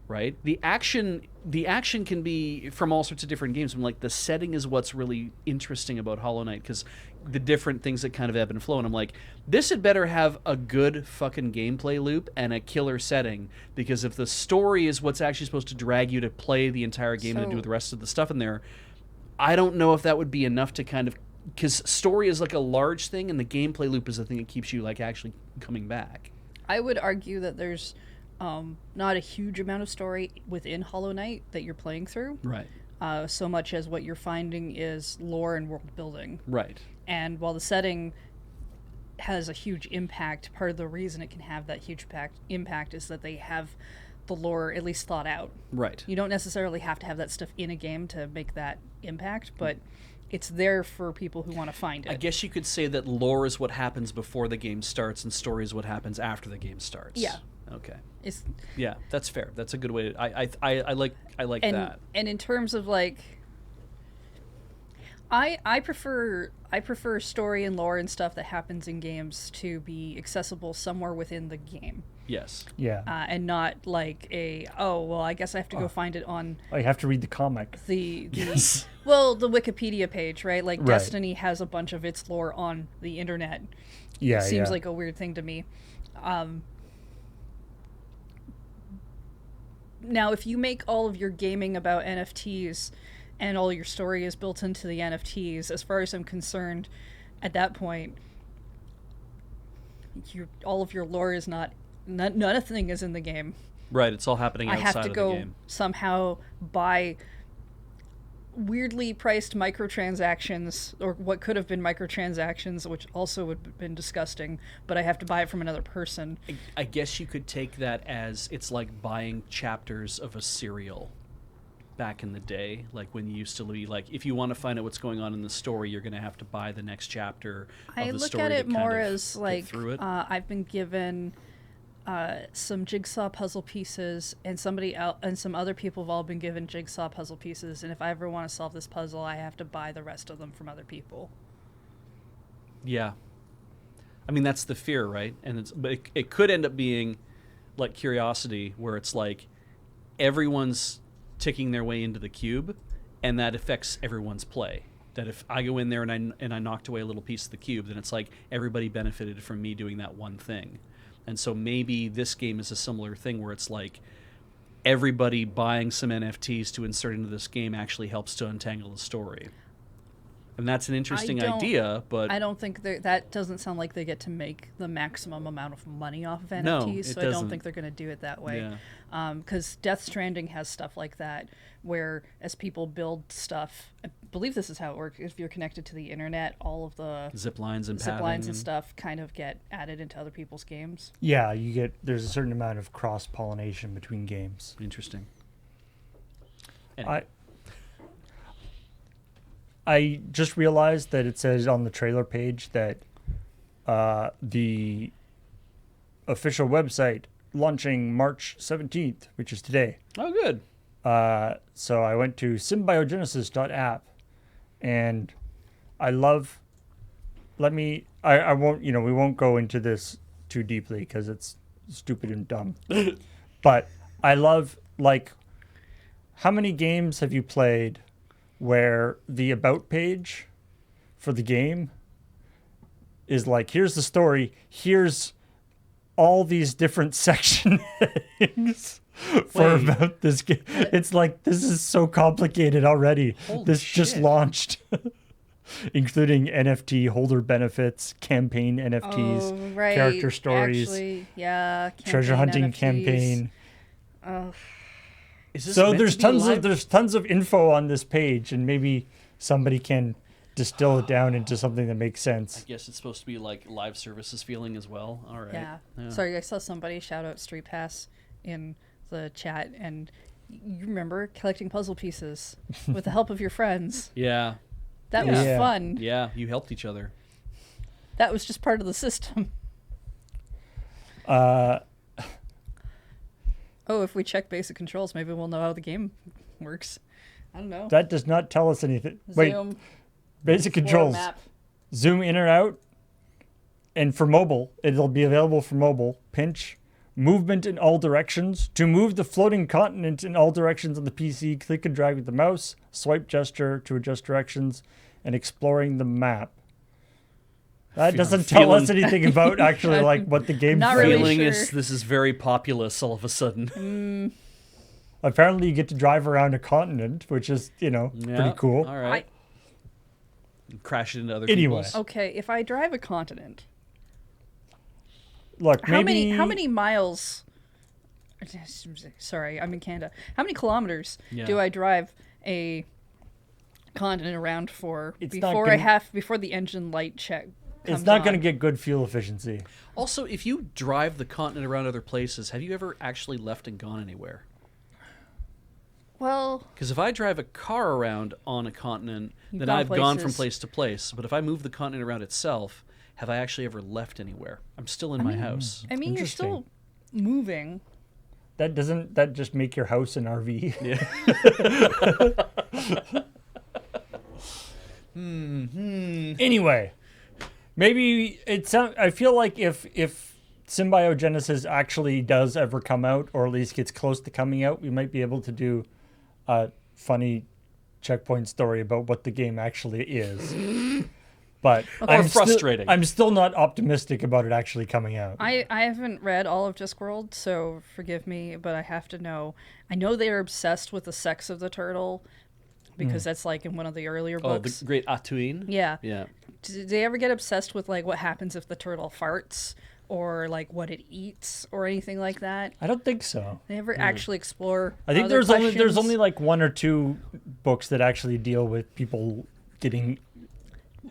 Right? The action can be from all sorts of different games. I'm like, the setting is what's really interesting about Hollow Knight, because the different things that kind of ebb and flow. And I'm like, this had better have a good fucking gameplay loop and a killer setting, because if the story is what's actually supposed to drag you to play the entire game and to do the rest of the stuff in there, I don't know if that would be enough to kind of, because story is like a large thing and the gameplay loop is the thing that keeps you like actually coming back. I would argue that there's not a huge amount of story within Hollow Knight that you're playing through. Right. So much as what you're finding is lore and world building. Right. And while the setting has a huge impact, part of the reason it can have that huge impact is that they have the lore at least thought out. Right. You don't necessarily have to have that stuff in a game to make that impact, but it's there for people who want to find it. I guess you could say that lore is what happens before the game starts and story is what happens after the game starts. Yeah. Okay. It's, Yeah, that's fair. That's a good way to, I like that. And in terms of like, I prefer story and lore and stuff that happens in games to be accessible somewhere within the game. Yes. Yeah. And not like I guess I have to go find it on Oh, you have to read the comic. the Yes. well, the Wikipedia page, right? Like Right. Destiny has a bunch of its lore on the internet. Yeah, Seems yeah. like a weird thing to me. Now, if you make all of your gaming about NFTs and all your story is built into the NFTs, as far as I'm concerned, at that point, all of your lore is nothing is in the game. Right, it's all happening I outside have to of the go game. somehow buy weirdly priced microtransactions, or what could have been microtransactions, which also would have been disgusting, but I have to buy it from another person. I guess you could take that as it's like buying chapters of a serial back in the day, like when you used to be like, if you want to find out what's going on in the story, you're going to have to buy the next chapter I of the look story at it to kind more of as get like through it. I've been given some jigsaw puzzle pieces, and somebody else and some other people have all been given jigsaw puzzle pieces, and if I ever want to solve this puzzle, I have to buy the rest of them from other people. Yeah. I mean, that's the fear, right? But it could end up being like Curiosity, where it's like everyone's ticking their way into the cube, and that affects everyone's play. That if I go in there and I knocked away a little piece of the cube, then it's like everybody benefited from me doing that one thing. And so maybe this game is a similar thing where it's like everybody buying some NFTs to insert into this game actually helps to untangle the story. And that's an interesting idea, but I don't think that doesn't sound like they get to make the maximum amount of money off of NFTs, No, so it I doesn't. don't think they're going to do it that way. Yeah. Because Death Stranding has stuff like that, where as people build stuff, I believe this is how it works. If you're connected to the internet, all of the zip lines and zip lines and padding stuff kind of get added into other people's games. Yeah, there's a certain amount of cross pollination between games. Interesting. Anyway. I just realized that it says on the trailer page that the official website launching March 17th, which is today. Oh, good. So I went to symbiogenesis.app, and I love let me. I won't. You know, we won't go into this too deeply because it's stupid and dumb. But I love, like, how many games have you played where the about page for the game is like, here's the story, here's all these different section headings for Wait. about this game. It's like, this is so complicated already. Holy This just shit. launched. Including NFT holder benefits, campaign NFTs, Oh, right. character stories, Actually, yeah. treasure hunting campaign NFTs. campaign. Oh, Is this So meant there's to be tons live? of there's tons of info on this page, and maybe somebody can distill it down into something that makes I sense. guess it's supposed to be like live services feeling as well. All right. yeah. Sorry, I saw somebody shout out Street Pass in the chat, and you remember collecting puzzle pieces with the help of your friends. Yeah. That Yeah. was Yeah. fun. Yeah. You helped each other. That was just part of the system. Uh, Oh, if we check basic controls, maybe we'll know how the game works. I don't know. that does not tell us anything. Wait, Zoom, basic explore controls. map. Zoom in or out, and for mobile, it'll be available for mobile. Pinch, movement in all directions. To move the floating continent in all directions on the PC, click and drag with the mouse. Swipe gesture to adjust directions, and exploring the map. That doesn't tell us anything about actually like what the game. Not really Feeling sure. is this is very populous all of a sudden. Apparently, you get to drive around a continent, which is Yeah. pretty cool. All right. Crash it into other Anyway. people's. Okay, if I drive a continent, Look, how maybe many miles? Sorry, I'm in Canada. How many kilometers Yeah. do I drive a continent around for It's not before gonna- before the engine light check? It's comes not going to on? get good fuel efficiency. Also, if you drive the continent around other places, have you ever actually left and gone anywhere? Well, Because if I drive a car around on a continent, You've then gone I've gone from places. place to place. But if I move the continent around itself, have I actually ever left anywhere? I'm still in my house. I mean, you're still moving. That doesn't that just make your house an RV? Anyway, maybe it's. I feel like if Symbiogenesis actually does ever come out, or at least gets close to coming out, we might be able to do a funny checkpoint story about what the game actually is. But I'm frustrating. I'm still not optimistic about it actually coming out. I haven't read all of Discworld, so forgive me, but I have to know. I know they are obsessed with the sex of the turtle because that's like in one of the earlier Oh, books. the great Atuin? Yeah. Yeah. Did they ever get obsessed with like what happens if the turtle farts or like what it eats or anything like that? I don't think so. They ever actually explore? I think other there's only questions? like one or two books that actually deal with people getting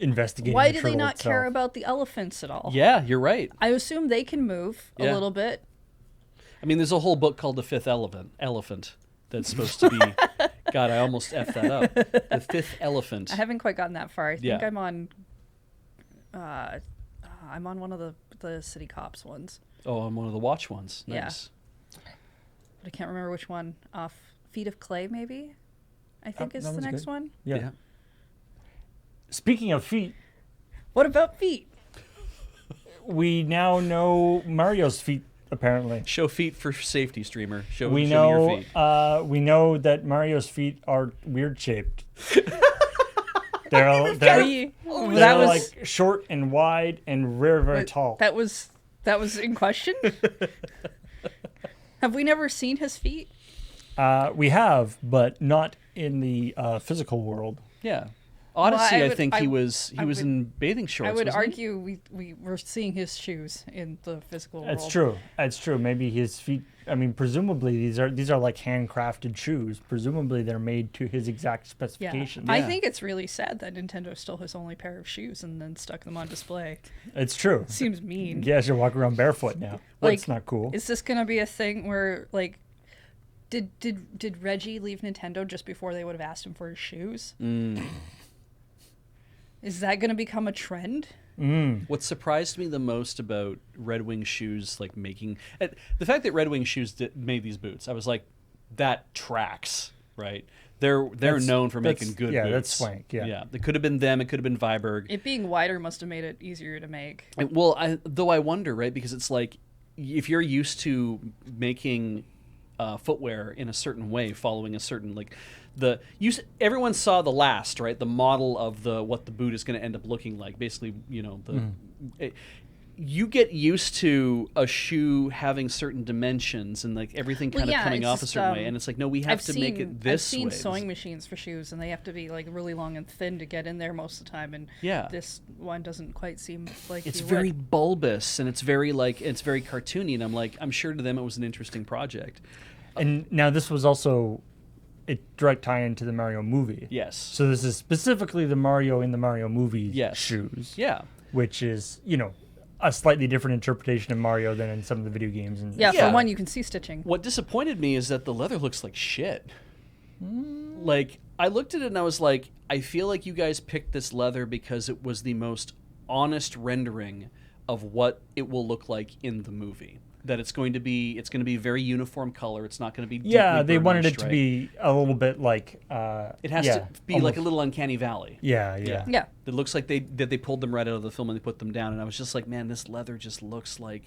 investigating. Why the do they turtle not care itself. about the elephants at all? Yeah, you're right. I assume they can move a Yeah. little bit. I mean, there's a whole book called The Fifth Elephant that's supposed to be. God, I almost effed that up. The Fifth Elephant. I haven't quite gotten that far. I think Yeah. I'm on. I'm on one of the City Cops ones, Oh, I'm one of the watch ones. Yeah. Nice. but I can't remember which one. Off Feet of Clay, maybe. I think is that the one's next good. one. Yeah. Speaking of feet, What about feet? we now know Mario's feet. Apparently, Show feet for safety, streamer. Show, we show me your know. feet. We know that Mario's feet are weird shaped. they're Are they're, you- they're that was like short and wide and very very tall. that was in question. Have we never seen his feet? We have, but not in the physical world. Yeah. Odyssey, I I would- think I- he was I would- in bathing shorts. I would wasn't he? argue we were seeing his shoes in the physical world. That's true. That's true. Maybe his feet. I mean, presumably these are like handcrafted shoes. Presumably they're made to his exact Yeah. specifications. I Yeah. think it's really sad that Nintendo stole his only pair of shoes and then stuck them on display. It's true. Seems mean. Yeah, you're walking around barefoot now. Like, That's not cool. Is this gonna be a thing where like did Reggie leave Nintendo just before they would have asked him for his shoes? Is that gonna become a trend? What surprised me the most about Red Wing Shoes, the fact that Red Wing Shoes made these boots, I was like, that tracks. right? They're known for making good boots. Yeah, that's Swank. Yeah. It could have been them. It could have been Viberg. It being wider must have made it easier to make. Well, I wonder, right? Because it's like if you're used to making footwear in a certain way, following a certain everyone saw the last, right? The model of what the boot is going to end up looking like. Basically, you get used to a shoe having certain dimensions and like everything kind of coming off a certain way, and it's like, no, we have to make it this way. I've seen sewing machines for shoes, and they have to be like really long and thin to get in there most of the time. And this one doesn't quite seem like it's very bulbous, and it's very cartoony. And I'm sure to them it was an interesting project. And now this was also a direct tie-in to the Mario movie. Yes. So this is specifically the Mario in the Mario movie shoes. Yeah. Which is, a slightly different interpretation of Mario than in some of the video games. For one, you can see stitching. What disappointed me is that the leather looks like shit. Like, I looked at it and I was like, I feel like you guys picked this leather because it was the most honest rendering of what it will look like in the movie. That it's going to be very uniform color. It's not going to be they wanted it to be a little bit like it has to be almost like a little uncanny valley. Yeah. It looks like they pulled them right out of the film and they put them down, and I was just like, man, this leather just looks like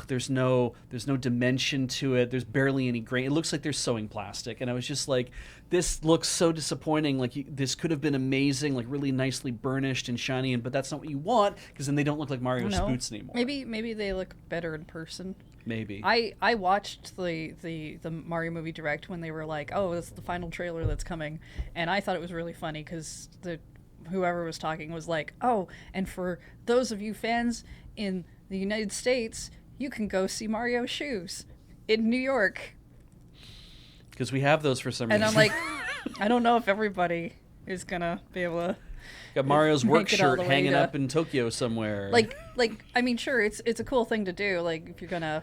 there's no dimension to it. There's barely any grain. It looks like they're sewing plastic, and I was just like, this looks so disappointing. Like this could have been amazing, like really nicely burnished and shiny, but that's not what you want, because then they don't look like Mario's boots anymore. Maybe they look better in person. Maybe. I watched the Mario movie direct when they were like, oh, this is the final trailer that's coming, and I thought it was really funny because whoever was talking was like, oh, and for those of you fans in the United States, you can go see Mario shoes in New York. Because we have those for some reason. And I'm like, I don't know if everybody is going to be able to... Got Mario's work shirt hanging up in Tokyo somewhere. I mean, sure, it's a cool thing to do. Like, if you're going to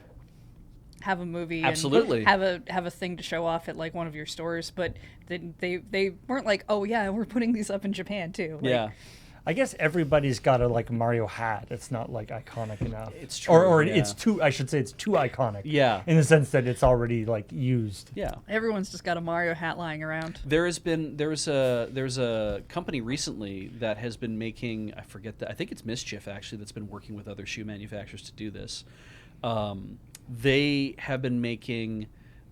have a movie Absolutely. and have a thing to show off at, like, one of your stores. But they weren't like, oh, yeah, we're putting these up in Japan, too. Yeah. I guess everybody's got a Mario hat. It's not iconic enough. It's true. Or it's too. I should say it's too iconic. Yeah. In the sense that it's already used. Yeah. Everyone's just got a Mario hat lying around. There's a company recently that has been making, I think it's Mischief actually, that's been working with other shoe manufacturers to do this. They have been making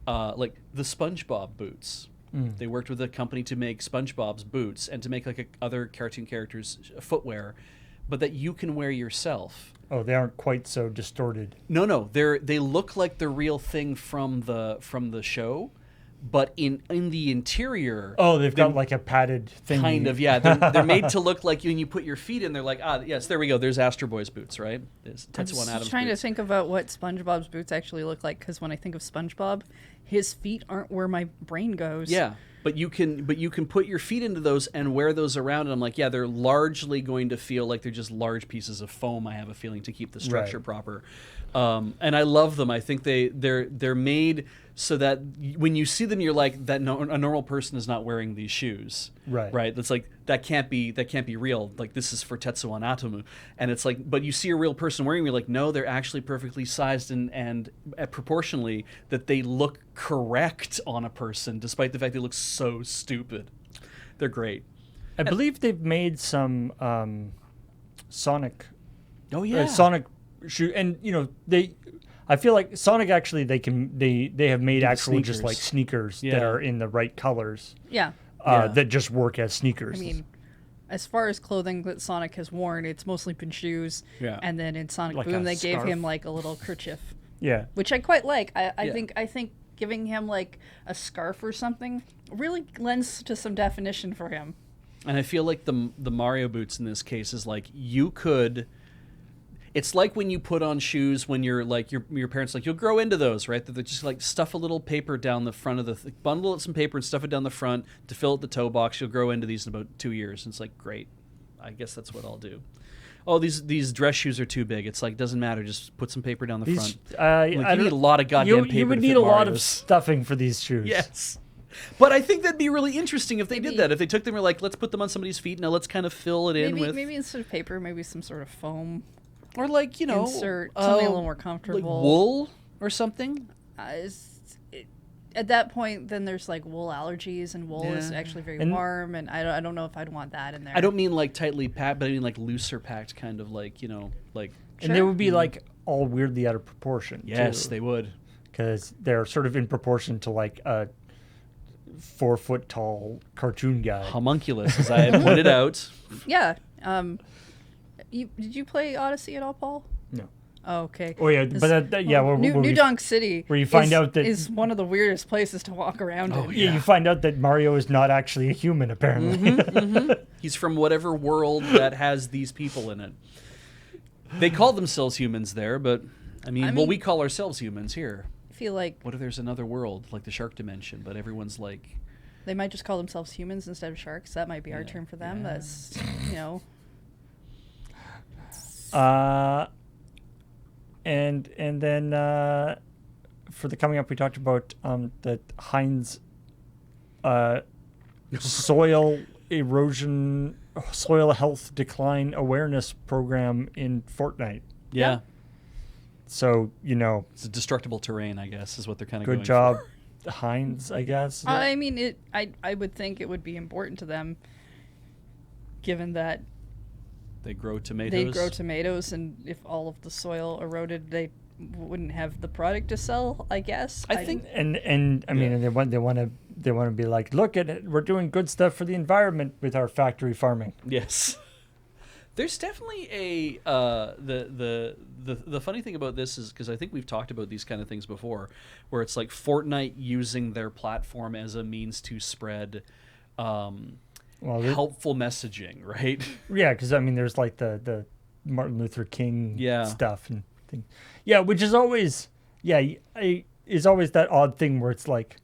the SpongeBob boots. They worked with a company to make SpongeBob's boots and to make other cartoon characters' footwear, but that you can wear yourself. Oh, they aren't quite so distorted. No, they look like the real thing from the show, but in the interior. Oh, they've got like a padded thing. Kind of, yeah. They're made to look like when you put your feet in. They're like, yes, there we go. There's Astro Boy's boots, right? There's Tetsuo Adams. Trying to think about what SpongeBob's boots actually look like, because when I think of SpongeBob, his feet aren't where my brain goes. Yeah, but you can put your feet into those and wear those around, and I'm like, yeah, they're largely going to feel like they're just large pieces of foam. I have a feeling, to keep the structure proper, and I love them. I think they're made so that when you see them, you're like, that a normal person is not wearing these shoes. Right. That's like, that can't be real. Like, this is for Tetsuo Atomu. And it's like, but you see a real person wearing them, you're like, no, they're actually perfectly sized and proportionally that they look correct on a person, despite the fact they look so stupid. They're great. I believe they've made some Sonic. Oh yeah. Sonic shoe, and I feel like Sonic actually they have made actual sneakers. just like sneakers that are in the right colors. Yeah. That just work as sneakers. I mean, as far as clothing that Sonic has worn, it's mostly been shoes. Yeah. And then in Sonic Like Boom, a they gave scarf. him like a little kerchief, yeah. which I quite like. I Yeah. think giving him like a scarf or something really lends to some definition for him. And I feel like the Mario boots in this case is like, you could. It's like when you put on shoes when you're like, your parents like, you'll grow into those, right? That they just like stuff a little paper down the front of the bundle some paper and stuff it down the front to fill out the toe box. You'll grow into these in about 2 years. And it's like, great. I guess that's what I'll do. Oh, these dress shoes are too big. It's like, doesn't matter. Just put some paper down the front. You need a lot of goddamn paper. You would to need fit a lot of Mario's. stuffing for these shoes. Yes. But I think that'd be really interesting if they did that. If they took them and were like, let's put them on somebody's feet. Now let's kind of fill it in with. Maybe instead of paper, maybe some sort of foam. Or like, Insert something a little more comfortable. Like wool or something. at that point, then there's like wool allergies, and wool is Yeah. actually very And- warm, and I don't know if I'd want that in there. I don't mean like tightly packed, but I mean like looser packed, kind of like, you know, like. And they would be like all weirdly out of proportion. Yes, they would. because they're sort of in proportion to like a 4 foot tall cartoon guy. Homunculus, as I had pointed out. Yeah. Did you play Odyssey at all, Paul? No. Oh, okay. Oh yeah, but New Donk City, where you find out that- is one of the weirdest places to walk around in. yeah, you find out that Mario is not actually a human apparently. He's from whatever world that has these people in it. They call themselves humans there, but I mean, well, we call ourselves humans here. I feel like What if there's another world, like the shark dimension, but everyone's like, they might just call themselves humans instead of sharks. That might be our term for them. Yeah. That's, you know. And then for the coming up, we talked about the Heinz soil erosion, soil health decline awareness program in Fortnite. yeah, So it's a destructible terrain, I guess, is what they're kind of good going job, for. Heinz. I guess. I mean, I would think it would be important to them, given that They grow tomatoes. they grow tomatoes, and if all of the soil eroded, they wouldn't have the product to sell. I guess. I think And I mean, and they want to be like, look at it, we're doing good stuff for the environment with our factory farming. Yes. There's definitely a the funny thing about this is, because I think we've talked about these kind of things before, where it's like Fortnite using their platform as a means to spread helpful messaging, right? Yeah, because I mean, there's like the Martin Luther King Yeah. stuff and things. Yeah, which is always is always that odd thing where it's like,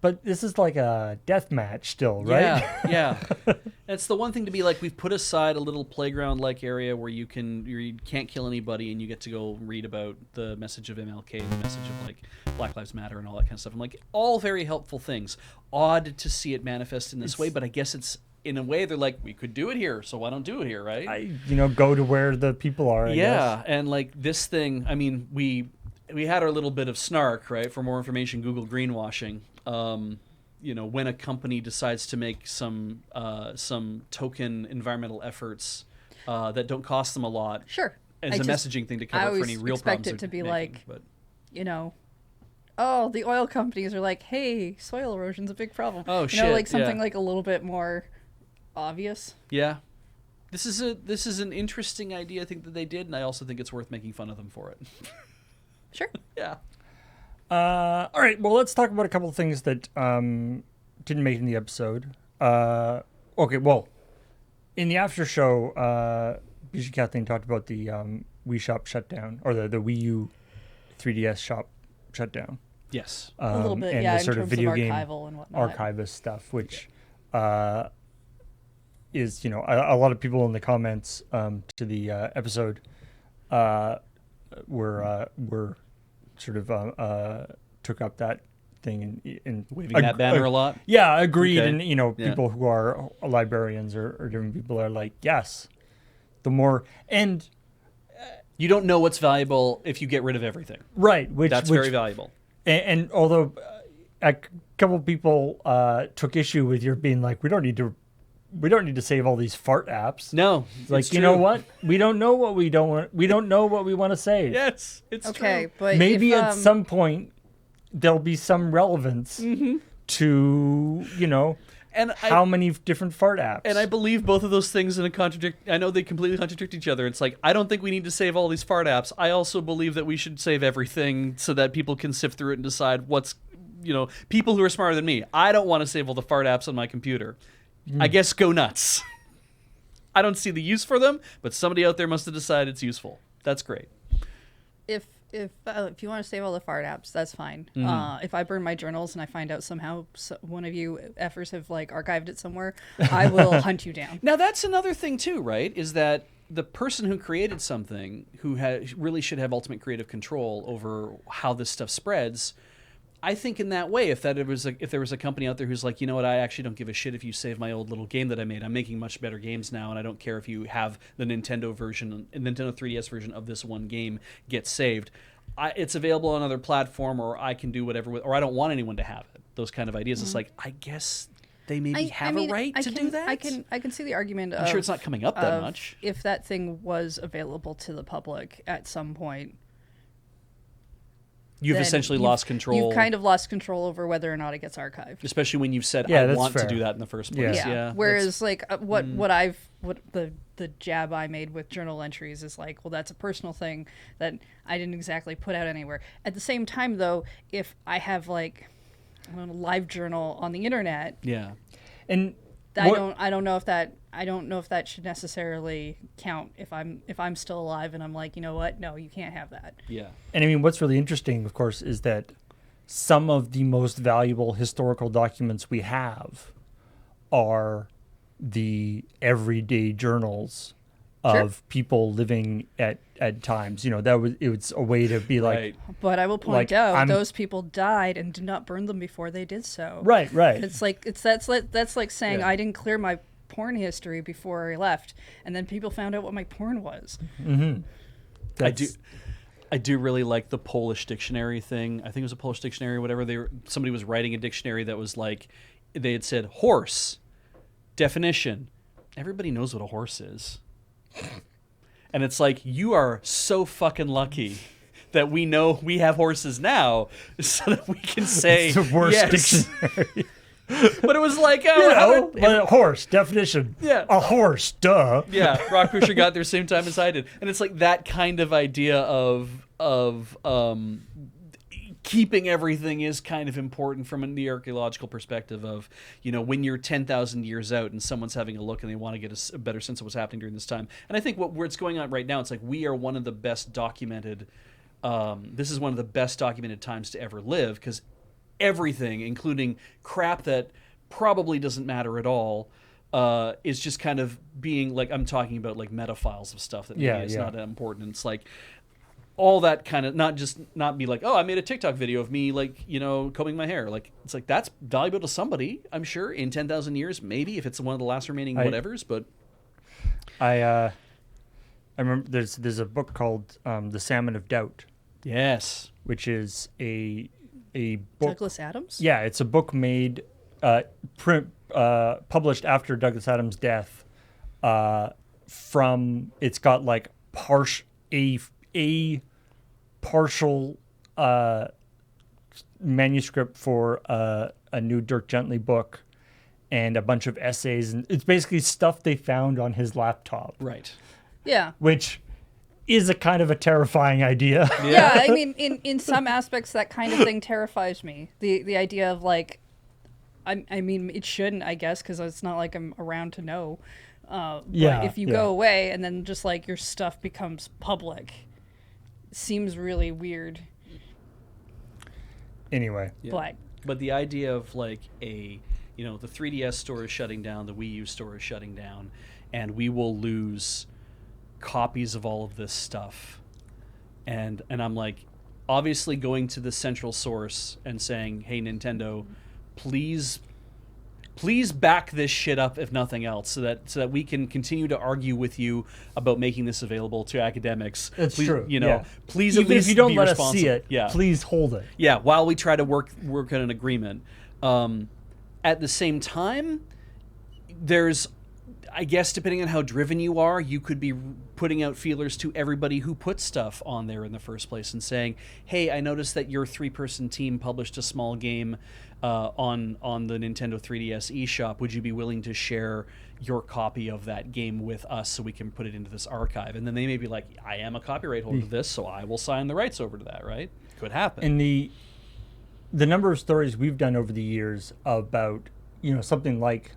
but this is like a death match still, right? Yeah, yeah. It's the one thing to be like, we've put aside a little playground-like area where you can't kill anybody, and you get to go read about the message of MLK, the message of like Black Lives Matter and all that kind of stuff. I'm like, all very helpful things. Odd to see it manifest in this way, but I guess it's, in a way, they're like, we could do it here, so why don't do it here, right? Go to where the people are. I guess. And like this thing, I mean, we had our little bit of snark, right? For more information, Google greenwashing. When a company decides to make some token environmental efforts that don't cost them a lot, Sure. as a messaging thing to cover for any real problems. Expect it to be they're like, making, but oh, the oil companies are like, hey, soil erosion's a big problem. Oh, like shit, something yeah. like a little bit more obvious. yeah, this is an interesting idea, I think, that they did, and I also think it's worth making fun of them for it. Sure. Yeah. All right. Well, let's talk about a couple of things that didn't make it in the episode. Okay. Well, in the after show, Bijou Kathleen talked about the Wii shop shutdown, or the Wii U 3DS shop shutdown. Yes. A little bit, and yeah, the in sort of terms video of game archival and whatnot. archivist stuff, which is a lot of people in the comments to the episode were sort of took up that thing and Waving that banner a lot. Yeah, agreed. Okay. And Yeah. people who are librarians or different people are like, yes, the more and You don't know what's valuable if you get rid of everything. right, That's very valuable. And although a couple people took issue with your being like, we don't need to save all these fart apps. No, It's like, it's you know true. what? We don't know what we don't want. We don't know what we want to save. Yes, it's Okay, true. but Maybe if, at some point there'll be some relevance to And how many different fart apps. And I believe both of those things in a contradict. I know they completely contradict each other. It's like, I don't think we need to save all these fart apps. I also believe that we should save everything so that people can sift through it and decide what's, people who are smarter than me. I don't want to save all the fart apps on my computer. I guess go nuts. I don't see the use for them, but somebody out there must have decided it's useful. That's great. if you want to save all the fart apps, that's fine. Mm-hmm. If I burn my journals and I find out somehow one of you effers have like archived it somewhere, I will hunt you down. Now that's another thing too, right? Is that the person who created something, who really should have ultimate creative control over how this stuff spreads. I think in that way, if there was a company out there who's like, you know what, I actually don't give a shit if you save my old little game that I made. I'm making much better games now, and I don't care if you have the Nintendo 3DS version of this one game get saved. it's available on another platform, or I can do whatever with, or I don't want anyone to have it. Those kind of ideas. It's like, I guess they maybe have a right to do that. I can see the argument. I'm sure it's not coming up that much. If that thing was available to the public at some point, You've essentially lost control. You've kind of lost control over whether or not it gets archived. Especially when you've said, Yeah, I that's want to fair. do that in the first place. Yeah. Whereas, like, what the jab I made with journal entries is like, well, that's a personal thing that I didn't exactly put out anywhere. At the same time, though, if I have like a live journal on the internet, Yeah. And I don't know if that should necessarily count if I'm still alive and I'm like, you know what? No, you can't have that. Yeah. And I mean, what's really interesting, of course, is that some of the most valuable historical documents we have are the everyday journals of people living at times. You know, it was a way to be like, Right. But I will point Like, out those people died and did not burn them before they did so. right. It's like that's like saying Yeah. I didn't clear my porn history before I left, and then people found out what my porn was. I do really like the Polish dictionary thing. I think it was a Polish dictionary or whatever. Somebody was writing a dictionary that was like, they had said horse definition. Everybody knows what a horse is. And it's like, you are so fucking lucky that we know we have horses now so that we can say It's the worst yes. dictionary. But it was like, You know, but a horse definition. Yeah. A horse, duh. Yeah, Rock Pusher got there same time as I did, and it's like that kind of idea of keeping everything is kind of important from the archaeological perspective of, you know, when you're 10,000 years out and someone's having a look and they want to get a better sense of what's happening during this time. And I think where it's going on right now, it's like we are one of the best documented. This is one of the best documented times to ever live because everything, including crap that probably doesn't matter at all, is just kind of being like, I'm talking about like metafiles of stuff that maybe is not that important. And it's like all that kind of not be like, oh, I made a TikTok video of me like, you know, combing my hair. Like it's like that's valuable to somebody, I'm sure, in 10,000 years, maybe if it's one of the last remaining whatevers. But I remember there's a book called The Salmon of Doubt, yes, which is a book. Douglas Adams? Yeah, it's a book made, published after Douglas Adams' death. It's got like a partial manuscript for a new Dirk Gently book and a bunch of essays, and it's basically stuff they found on his laptop, right. Yeah. which is a kind of a terrifying idea. Yeah, I mean, in some aspects, that kind of thing terrifies me. The idea of like, I mean, it shouldn't, I guess, because it's not like I'm around to know. But if you go away and then just like your stuff becomes public, seems really weird. Anyway, But the idea of like the 3DS store is shutting down, the Wii U store is shutting down, and we will lose copies of all of this stuff. And I'm like, obviously going to the central source and saying, hey, Nintendo, please back this shit up, if nothing else, so that we can continue to argue with you about making this available to academics. That's please, true. You know, Yeah. please even at least if you don't be let us responsible. see it, Yeah. please hold it. Yeah, while we try to work on an agreement. At the same time, there's, I guess, depending on how driven you are, you could be putting out feelers to everybody who put stuff on there in the first place and saying, hey, I noticed that your 3-person team published a small game on the Nintendo 3DS eShop. Would you be willing to share your copy of that game with us so we can put it into this archive? And then they may be like, I am a copyright holder of this, so I will sign the rights over to that, right? Could happen. And the number of stories we've done over the years about, something like,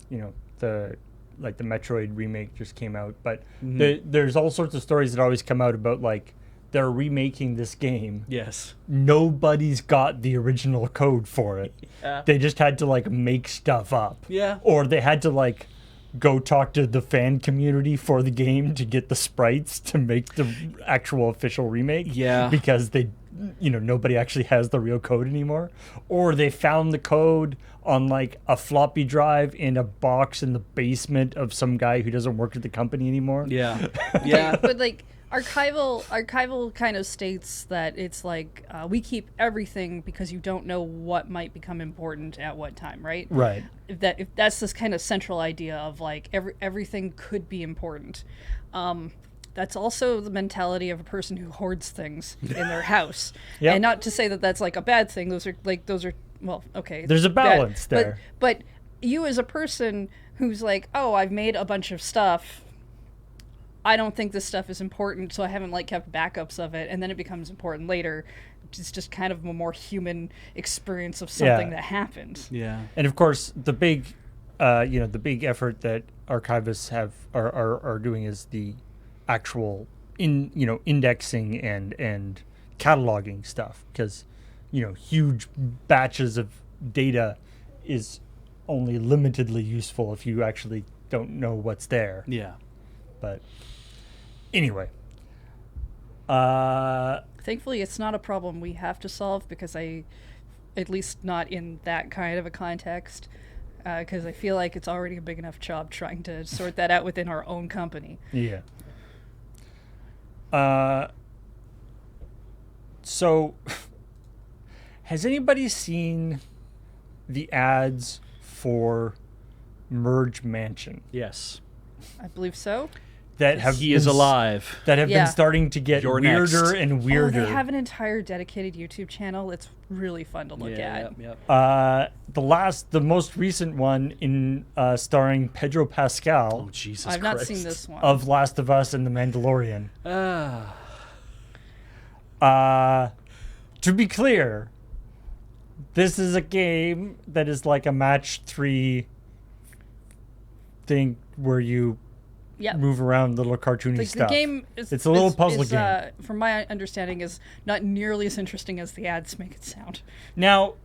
the Metroid remake just came out, but there's all sorts of stories that always come out about like they're remaking this game. Yes. Nobody's got the original code for it. Yeah. They just had to like make stuff up. Yeah. Or they had to like go talk to the fan community for the game to get the sprites to make the actual official remake. Yeah. Because nobody actually has the real code anymore. Or they found the code on like a floppy drive in a box in the basement of some guy who doesn't work at the company anymore. Yeah. Yeah. But like, Archival kind of states that it's like we keep everything because you don't know what might become important at what time, right? Right. If that's this kind of central idea of like everything could be important. That's also the mentality of a person who hoards things in their house. Yep. And not to say that that's like a bad thing. Those are well, okay. There's a balance bad, there. But you as a person who's like, oh, I've made a bunch of stuff. I don't think this stuff is important, so I haven't like kept backups of it, and then it becomes important later. It's just kind of a more human experience of something that happened. Yeah. And of course, the big, the big effort that archivists are doing is the actual indexing and cataloging stuff, because huge batches of data is only limitedly useful if you actually don't know what's there. Yeah. But anyway, Thankfully, it's not a problem we have to solve, because at least not in that kind of a context, because I feel like it's already a big enough job trying to sort that out within our own company. yeah. So, has anybody seen the ads for Merge Mansion Yes. I believe so. that have He is been alive. that have Yeah. been starting to get You're weirder next. and Oh, weirder? they have an entire dedicated YouTube channel. It's really fun to look at. Yep. The most recent one in starring Pedro Pascal Oh Jesus I've Christ. not seen this one. of Last of Us and The Mandalorian. To be clear, this is a game that is like a match 3 thing where you Yep. move around little cartoony The stuff. game is It's a little puzzle game. From my understanding, is not nearly as interesting as the ads make it sound. Now,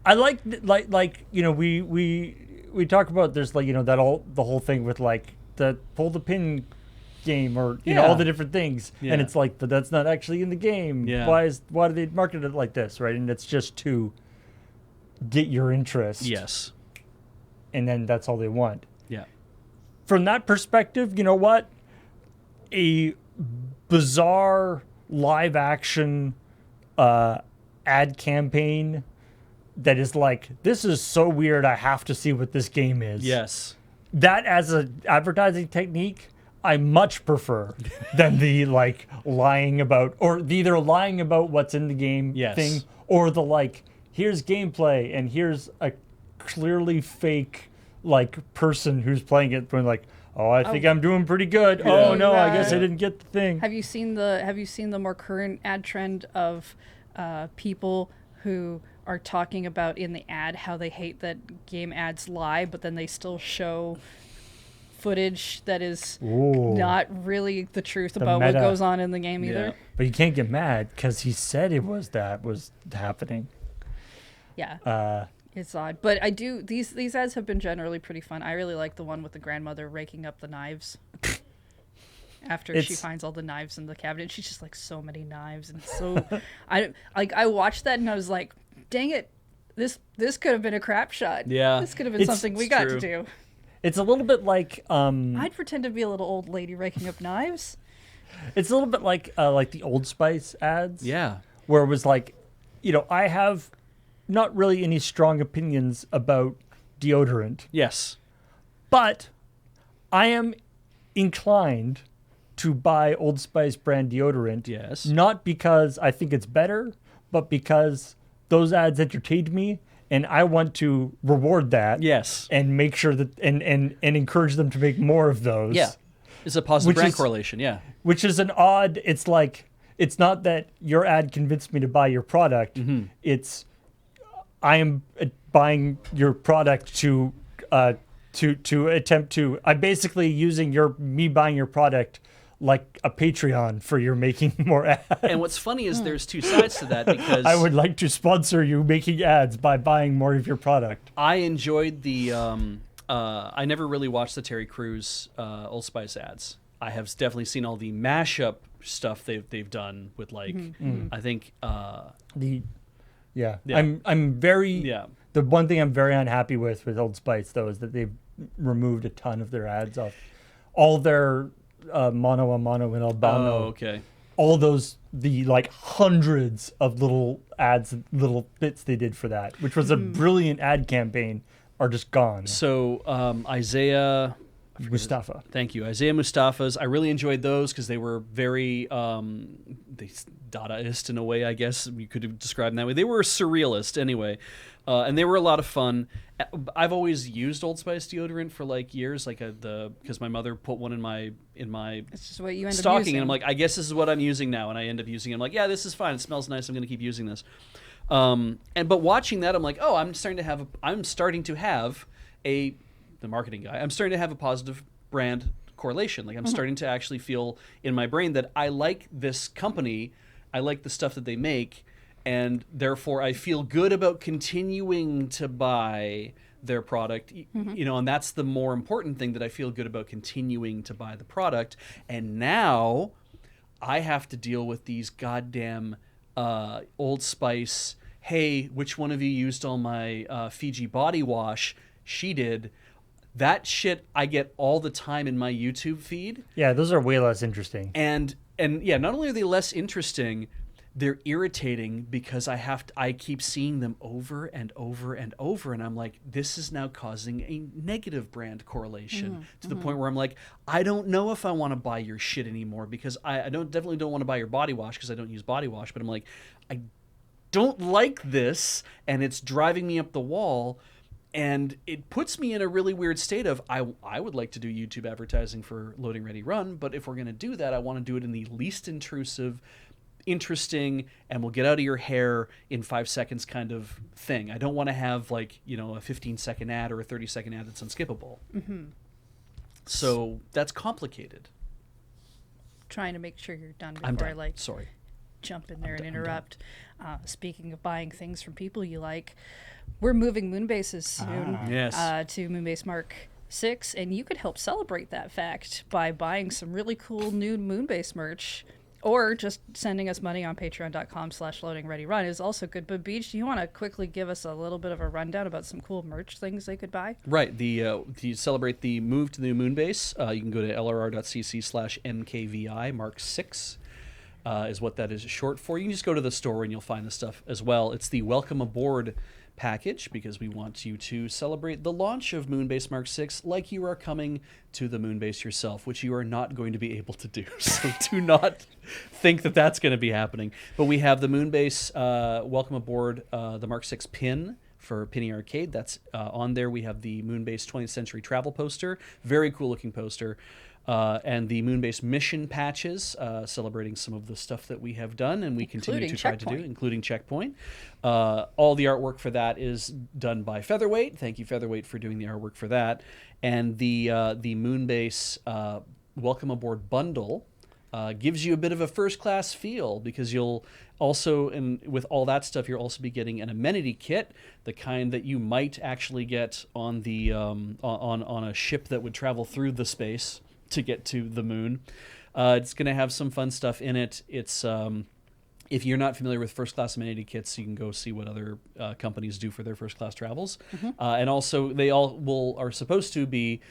I like we talk about there's like the whole thing with like the pull the pin game or all Yeah. the different things, Yeah. and it's like but that's not actually in the game. Yeah. Why do they market it like this, right? And it's just to get your interest. Yes. And then that's all they want. Yeah. From that perspective, you know what? A bizarre live action ad campaign that is like, this is so weird, I have to see what this game is. Yes. That as an advertising technique, I much prefer than the like lying about, or the either lying about what's in the game Yes. thing, or the like, here's gameplay and here's a clearly fake like person who's playing it going like, oh, I think I'm doing pretty good. Oh no, I guess I didn't get the thing. Have you seen the more current ad trend of people who are talking about in the ad how they hate that game ads lie, but then they still show footage that is Ooh. not really the truth The about meta. what goes on in the game either? Yeah. But you can't get mad because he said it was happening. Yeah. It's odd, but I do these ads have been generally pretty fun. I really like the one with the grandmother raking up the knives after she It's- finds all the knives in the cabinet. She's just like, so many knives, and so I watched that and I was like, dang it, this could have been a crap shot. Yeah. This could have been It's- something we it's got true. to do. It's a little bit like I'd pretend to be a little old lady raking up knives. it's a little bit like the Old Spice ads. Yeah. Where it was like, I have not really any strong opinions about deodorant, Yes. but I am inclined to buy Old Spice brand deodorant. Yes. Not because I think it's better, but because those ads entertained me and I want to reward that. Yes. And make sure that and encourage them to make more of those. Yeah. It's a positive Which brand is- correlation. Yeah. Which is an odd, it's like, it's not that your ad convinced me to buy your product. Mm-hmm. It's, I am buying your product to attempt to, I'm basically using me buying your product like a Patreon for your making more ads. And what's funny is there's two sides to that, because I would like to sponsor you making ads by buying more of your product. I enjoyed the. I never really watched the Terry Crews Old Spice ads. I have definitely seen all the mashup stuff they've done with like I think Yeah. Yeah. I'm very yeah. The one thing I'm very unhappy with Old Spice though is that they've removed a ton of their ads off all their Mono a Mono and Albano. Oh, okay. All those, the like hundreds of little ads, little bits they did for that, which was a brilliant ad campaign, are just gone. So Isaiah Mustafa. Thank you. Isaiah Mustafa's. I really enjoyed those because they were very Dadaist in a way, I guess. You could describe them that way. They were surrealist anyway. And they were a lot of fun. I've always used Old Spice deodorant for like years, like because my mother put one in my It's just what you end up stocking, using. and I'm like, I guess this is what I'm using now, and I end up using it. I'm like, yeah, this is fine. It smells nice. I'm going to keep using this. But watching that, I'm like, oh, I'm starting to have the marketing guy. I'm starting to have a positive brand correlation. Like I'm starting to actually feel in my brain that I like this company, I like the stuff that they make, and therefore I feel good about continuing to buy their product. You know, and that's the more important thing, that I feel good about continuing to buy the product. And now I have to deal with these goddamn Old Spice. Hey, which one of you used all my Fiji body wash? She did. That shit I get all the time in my YouTube feed. Yeah, those are way less interesting. And yeah, not only are they less interesting, they're irritating because I keep seeing them over and over and over, and I'm like, this is now causing a negative brand correlation to the point where I'm like, I don't know if I want to buy your shit anymore, because I definitely don't want to buy your body wash because I don't use body wash, but I'm like, I don't like this, and it's driving me up the wall. And it puts me in a really weird state of, I would like to do YouTube advertising for Loading Ready Run, but if we're going to do that, I want to do it in the least intrusive, interesting, and we'll get out of your hair in 5 seconds kind of thing. I don't want to have like, you know, a 15-second ad or a 30-second ad that's unskippable. So that's complicated. Trying to make sure you're done I'm before done. I Sorry. jump in there and interrupt. Speaking of buying things from people you like, we're moving Moonbases soon Yes. to Moonbase Mark 6, and you could help celebrate that fact by buying some really cool new Moonbase merch, or just sending us money on patreon.com/loadingreadyrun is also good. But Beach, do you want to quickly give us a little bit of a rundown about some cool merch things they could buy? Right. To celebrate the move to the new Moonbase, you can go to lrr.cc/mkvi Mark 6. Is what that is short for. You can just go to the store and you'll find the stuff as well. It's the Welcome Aboard package, because we want you to celebrate the launch of Moonbase Mark 6 like you are coming to the Moonbase yourself, which you are not going to be able to do. So do not think that that's going to be happening. But we have the Moonbase Welcome Aboard, the Mark 6 pin for Penny Arcade. That's on there. We have the Moonbase 20th Century Travel poster. Very cool looking poster. And the Moonbase mission patches, celebrating some of the stuff that we have done and we continue to try to do, including ChillPoint. All the artwork for that is done by Featherweight. Thank you, Featherweight, for doing the artwork for that. And the Moonbase Welcome Aboard bundle gives you a bit of a first-class feel, because you'll also, and with all that stuff, you'll also be getting an amenity kit, the kind that you might actually get on the on a ship that would travel through the space to get to the moon. It's going to have some fun stuff in it. It's if you're not familiar with first class amenity kits, you can go see what other companies do for their first class travels. And also, they all are supposed to be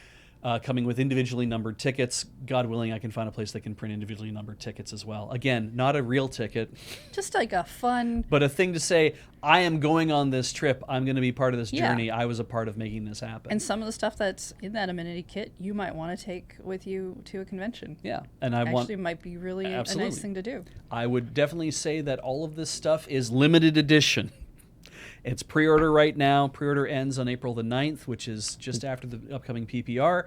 coming with individually numbered tickets. God willing, I can find a place that can print individually numbered tickets as well. Again, not a real ticket. Just like a fun... But a thing to say, I am going on this trip. I'm going to be part of this journey. I was a part of making this happen. And some of the stuff that's in that amenity kit, you might want to take with you to a convention. Yeah. And Actually might be really a nice thing to do. I would definitely say that all of this stuff is limited edition. It's pre-order right now. Pre-order ends on April the 9th, which is just after the upcoming PPR.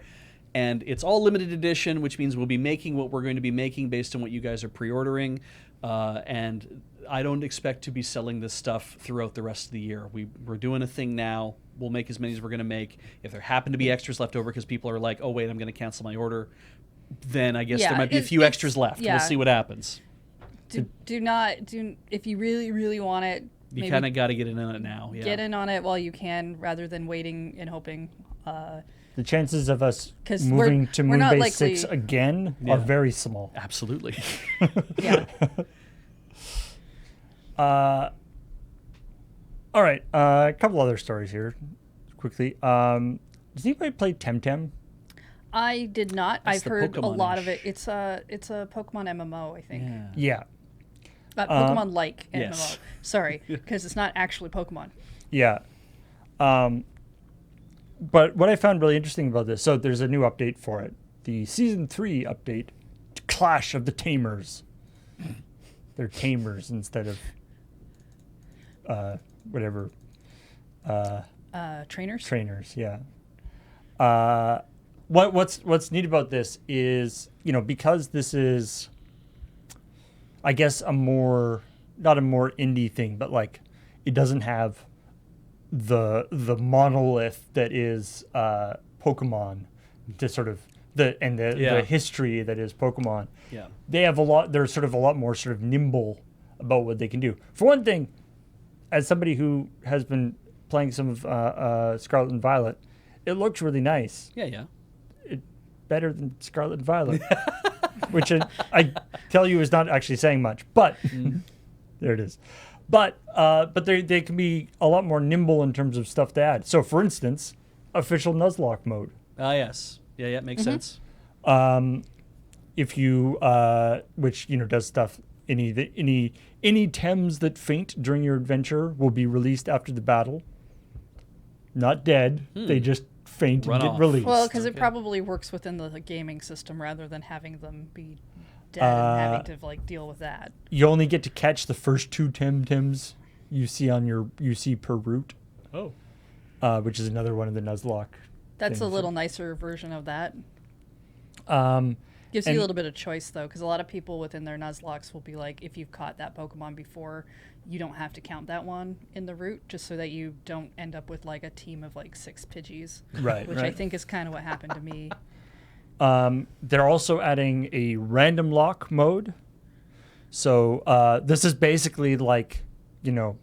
And it's all limited edition, which means we'll be making what we're going to be making based on what you guys are pre-ordering. And I don't expect to be selling this stuff throughout the rest of the year. We're doing a thing now. We'll make as many as we're going to make. If there happen to be extras left over because people are like, oh, wait, I'm going to cancel my order, then I guess there might be a few extras left. We'll see what happens. If you really, really want it, you kind of got to get in on it now. Yeah. Get in on it while you can, rather than waiting and hoping. The chances of us moving to Moonbase 6 again are very small. Absolutely. Yeah. All right. A couple other stories here, quickly. Does anybody play Temtem? I did not. That's I've the heard a lot of Pokemon-ish. it. It's a Pokemon MMO, I think. Yeah. Yeah. Pokemon-like yes. MMO. Sorry, because it's not actually Pokemon. Yeah. But what I found really interesting about this, so there's a new update for it. The Season 3 update, Clash of the Tamers. They're tamers instead of whatever. Trainers? Trainers, yeah. What's neat about this is, because this is, I guess, not a more indie thing, but like it doesn't have the monolith that is Pokemon to sort of the history that is Pokemon. Yeah. They have they're sort of a lot more sort of nimble about what they can do. For one thing, as somebody who has been playing some of Scarlet and Violet, it looks really nice. Yeah. Better than Scarlet and Violet, which I tell you is not actually saying much, but there it is. But they can be a lot more nimble in terms of stuff to add. So, for instance, official Nuzlocke mode. Yes. Yeah, makes sense. If you which does stuff, any Tems that faint during your adventure will be released after the battle. Not dead, they just faint Run and get off. released. Well, because it Okay. probably works within the gaming system rather than having them be dead and having to like deal with that. You only get to catch the first 2 Tems you see per route, Oh. which is another one of the Nuzlocke. That's a things. little nicer version of that. Gives And- you a little bit of choice though, because a lot of people within their Nuzlocks will be like, if you've caught that Pokemon before, you don't have to count that one in the route, just so that you don't end up with like a team of like 6 Pidgeys, Right, which right. I think is kind of what happened to me. They're also adding a random lock mode. So this is basically like, one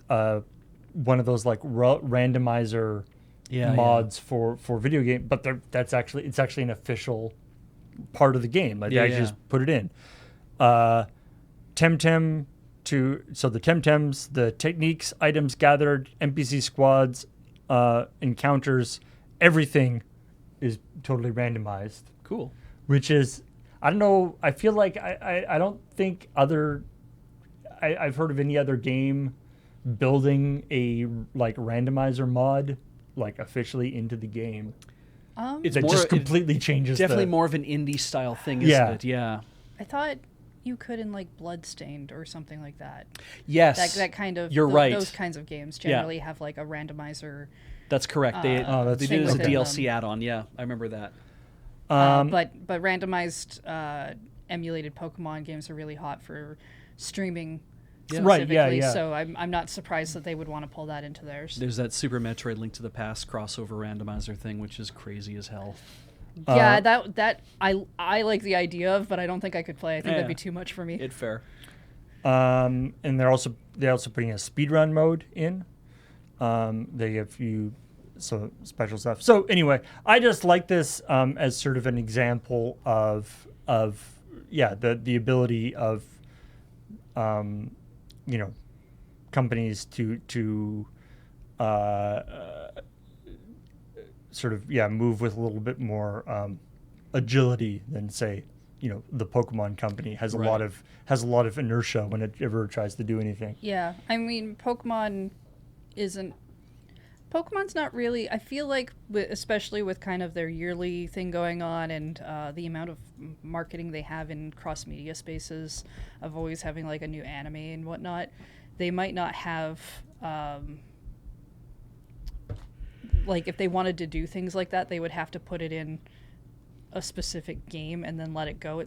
of those like randomizer mods for video game, but it's actually an official part of the game. Like they actually just put it in. Temtem so the Temtems, the techniques, items gathered, NPC squads, encounters, everything is totally randomized. Cool. Which is, I don't know, I feel like I don't think I've heard of any other game building a like randomizer mod like officially into the game. It's That more, just completely changes definitely more of an indie style thing, isn't Yeah. it? Yeah. I thought you could in like Bloodstained or something like that. Yes. That kind of You're right. Those kinds of games generally have like a randomizer. That's correct. They that's did it as a within DLC them. add-on. Yeah, I remember that. But randomized emulated Pokemon games are really hot for streaming. Right, yeah, specifically, yeah. So I'm not surprised that they would want to pull that into theirs. There's that Super Metroid Link to the Past crossover randomizer thing, which is crazy as hell. Yeah, that I like the idea of, but I don't think I could play. I think that'd be too much for me. It fair. And they're also putting a speedrun mode in. They have some special stuff. So anyway, I just like this as sort of an example of the ability of companies to sort of move with a little bit more agility than say the Pokemon company has a Right. lot of inertia when it ever tries to do anything. Yeah, I mean, Pokemon's not really. I feel like, especially with kind of their yearly thing going on and the amount of marketing they have in cross-media spaces of always having like a new anime and whatnot, they might not have, like if they wanted to do things like that, they would have to put it in a specific game and then let it go.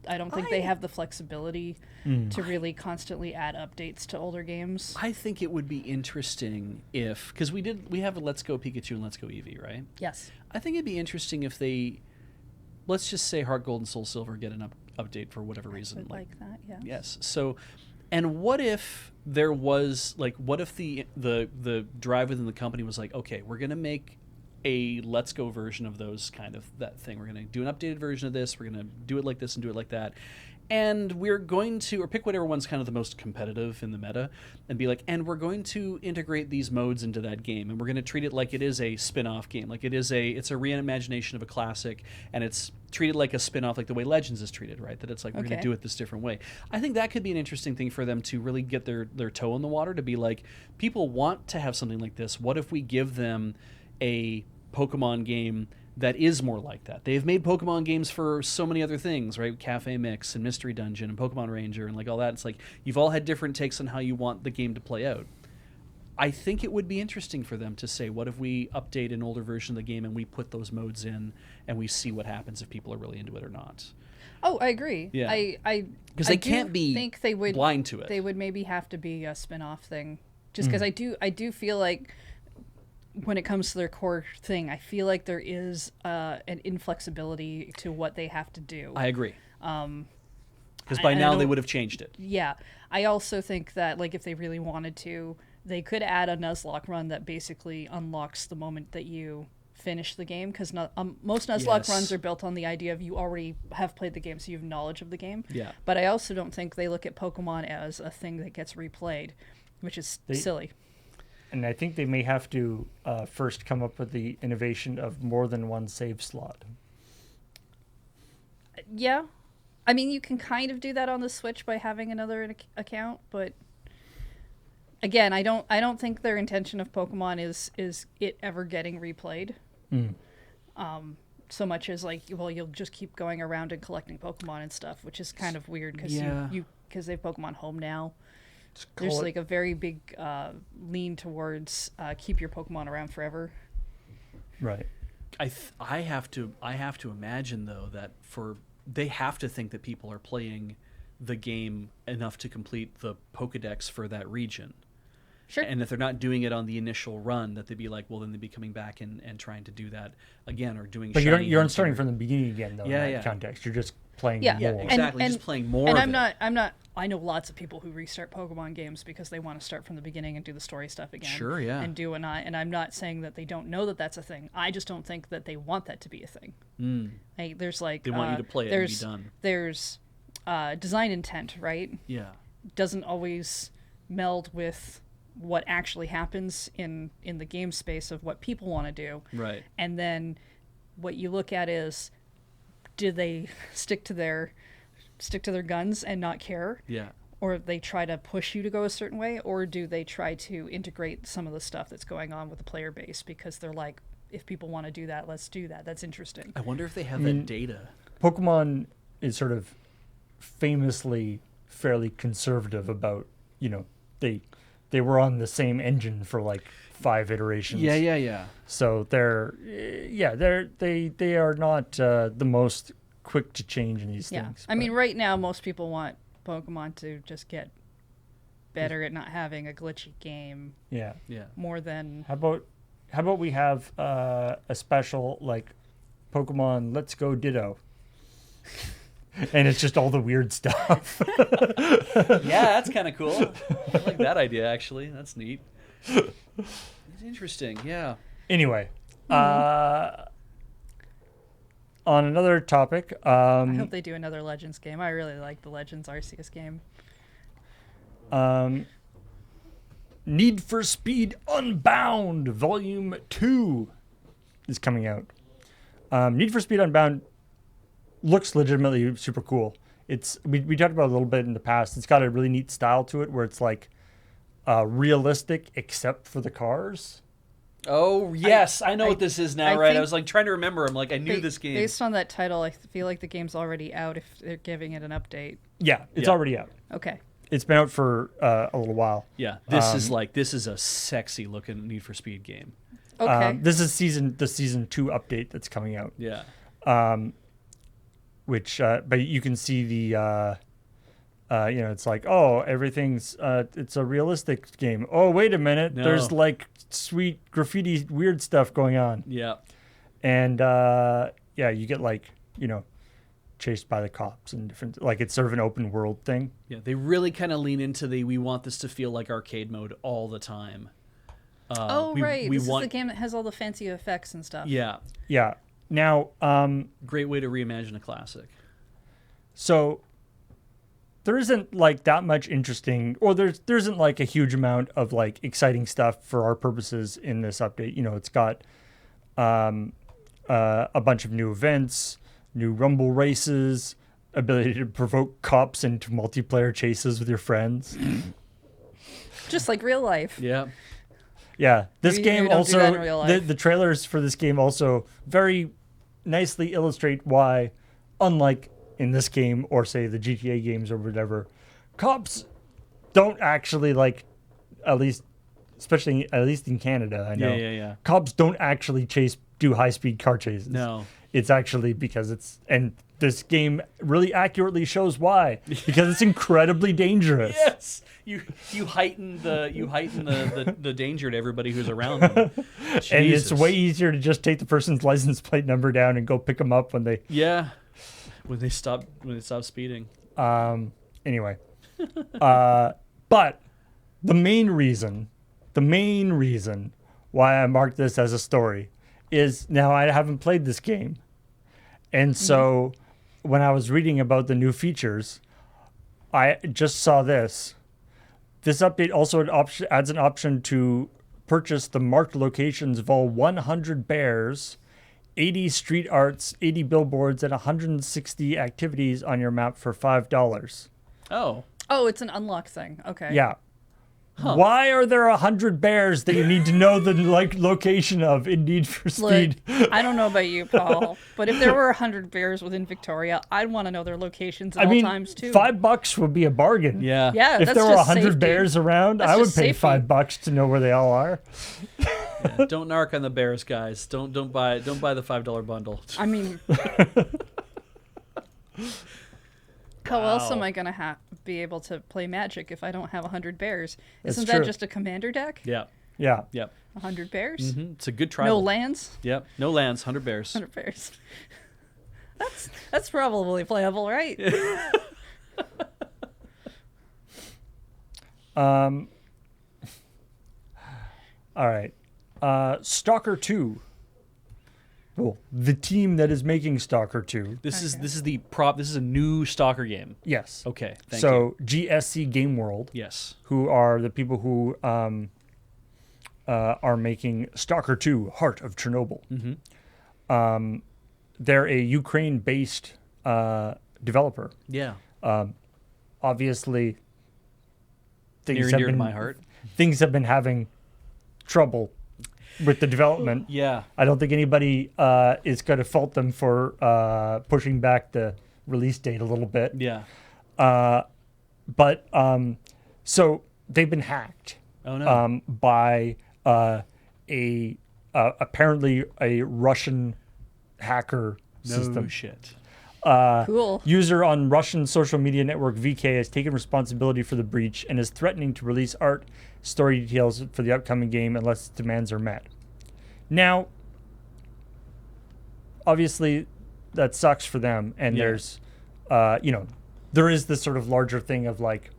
I don't think they have the flexibility to really constantly add updates to older games. I think it would be interesting if, because we have a Let's Go Pikachu and Let's Go Eevee, right? Yes. I think it'd be interesting if they, let's just say Heart Gold and Soul Silver get an update for whatever reason. Would like that, yeah. Yes. So, and what if there was what if the drive within the company was like, okay, we're gonna make a Let's Go version of those kind of that thing. We're gonna do an updated version of this. We're gonna do it like this and do it like that. and we're going to, or pick whatever one's kind of the most competitive in the meta, and be like, and we're going to integrate these modes into that game, and we're going to treat it like it is a spin-off game, like it's a reimagination of a classic, and it's treated like a spin-off, like the way Legends is treated, right? That it's like, we're going to do it this different way. I think that could be an interesting thing for them to really get their toe in the water, to be like, people want to have something like this. What if we give them a Pokemon game that is more like that? They've made Pokemon games for so many other things, right? Cafe Mix and Mystery Dungeon and Pokemon Ranger and like all that. It's like, you've all had different takes on how you want the game to play out. I think it would be interesting for them to say, what if we update an older version of the game and we put those modes in and we see what happens if people are really into it or not? Oh, I agree. Yeah. Because they can't be think they would blind to it. They would maybe have to be a spin-off thing. Just because I do feel like when it comes to their core thing, I feel like there is an inflexibility to what they have to do. I agree. Because by now they would have changed it. Yeah. I also think that, like, if they really wanted to, they could add a Nuzlocke run that basically unlocks the moment that you finish the game. Because most Nuzlocke runs are built on the idea of you already have played the game, so you have knowledge of the game. Yeah. But I also don't think they look at Pokemon as a thing that gets replayed, which is silly. And I think they may have to first come up with the innovation of more than one save slot. Yeah. I mean, you can kind of do that on the Switch by having another account, but again, I don't think their intention of Pokemon is it ever getting replayed. So much as like, well, you'll just keep going around and collecting Pokemon and stuff, which is kind of weird because because they have Pokemon Home now. There's like a very big lean towards keep your Pokemon around forever. Right. I have to imagine though that they have to think that people are playing the game enough to complete the Pokedex for that region. Sure. And if they're not doing it on the initial run, that they'd be like, well, then they'd be coming back and trying to do that again, or doing. But you aren't starting from the beginning again, though. In that context, you're just playing more. Yeah, exactly. Just playing more. And I'm not. I know lots of people who restart Pokemon games because they want to start from the beginning and do the story stuff again. Sure, yeah. And do whatnot. And I'm not saying that they don't know that that's a thing. I just don't think that they want that to be a thing. Like, there's like they want you to play it and be done. There's design intent, right? Yeah. Doesn't always meld with what actually happens in the game space of what people want to do. Right. And then what you look at is, do they stick to their guns and not care? Yeah. Or they try to push you to go a certain way, or do they try to integrate some of the stuff that's going on with the player base because they're like, if people want to do that, let's do that. That's interesting. I wonder if they have that data. Pokemon is sort of famously fairly conservative about, they were on the same engine for like 5 iterations. Yeah. So they are not the most quick to change in these things. I mean, right now most people want Pokemon to just get better at not having a glitchy game. Yeah. More than How about we have a special like Pokemon Let's Go Ditto. And it's just all the weird stuff. Yeah, that's kind of cool. I like that idea, actually. That's neat. It's interesting, yeah. Anyway, on another topic. I hope they do another Legends game. I really like the Legends Arceus game. Need for Speed Unbound Volume 2 is coming out. Need for Speed Unbound looks legitimately super cool. We talked about it a little bit in the past. It's got a really neat style to it where it's like realistic except for the cars. Oh, yes. I know what this is now, right? I was like trying to remember. I'm like, I knew this game. Based on that title, I feel like the game's already out if they're giving it an update. Yeah, it's already out. Okay. It's been out for a little while. Yeah, this is a sexy looking Need for Speed game. Okay. This is the season 2 update that's coming out. Yeah. Which but you can see the it's like, oh, everything's it's a realistic game. Oh, wait a minute, there's like sweet graffiti weird stuff going on. Yeah. And you get like, chased by the cops and different, like it's sort of an open world thing. Yeah, they really kind of lean into we want this to feel like arcade mode all the time. Right. This is the game that has all the fancy effects and stuff. Yeah. Yeah. Now, great way to reimagine a classic. So there isn't like that much interesting, or there isn't like a huge amount of like exciting stuff for our purposes in this update. You know, it's got a bunch of new events, new rumble races, ability to provoke cops into multiplayer chases with your friends. Just like real life. Yeah. Yeah, this Maybe game we don't do that in real also life. the trailers for this game also very nicely illustrate why, unlike in this game or say the GTA games or whatever, cops don't actually like, at least in Canada, I know. Yeah. Cops don't actually do high speed car chases. No. It's actually because and this game really accurately shows why, because it's incredibly dangerous. Yes. You heighten the danger to everybody who's around them. And it's Jesus. way easier to just take the person's license plate number down and go pick them up when they. Yeah. When they stop speeding. Anyway, but the main reason why I marked this as a story is now I haven't played this game, and so when I was reading about the new features, I just saw this. This update also adds an option to purchase the marked locations of all 100 bears, 80 street arts, 80 billboards, and 160 activities on your map for $5. Oh. Oh, it's an unlock thing. Okay. Yeah. Why are there 100 bears that you need to know the location of in Need for Look, Speed? I don't know about you, Paul, but if there were 100 bears within Victoria, I'd want to know their locations at all times too. $5 would be a bargain. Yeah. Yeah, If that's there were just 100 safety. bears around, That's I would just pay safety. $5 to know where they all are. Yeah. Don't narc on the bears, guys. Don't buy the $5 bundle. I mean, how else am I going to be able to play Magic if I don't have 100 bears? That's Isn't true. that just a commander deck? Yeah. Yeah. Yep. 100 bears? It's a good No tribal. lands? Yep. No lands. 100 bears. 100 bears. That's probably playable, right? All right. Stalker 2. Well, the team that is making Stalker 2. This is the prop. This is a new Stalker game. Yes. Okay. Thank you. So GSC Game World, Yes. who are the people who are making Stalker 2, Heart of Chernobyl. They're a Ukraine-based developer. Yeah. Obviously, Near and dear to my heart. things have been having trouble with the development. Yeah. I don't think anybody is going to fault them for pushing back the release date a little bit. Yeah. But so they've been hacked Oh no. by apparently a Russian hacker no system. shit. Cool. User on Russian social media network VK has taken responsibility for the breach and is threatening to release art story details for the upcoming game unless demands are met. Now, obviously, that sucks for them, and Yeah. there's, there is this sort of larger thing of like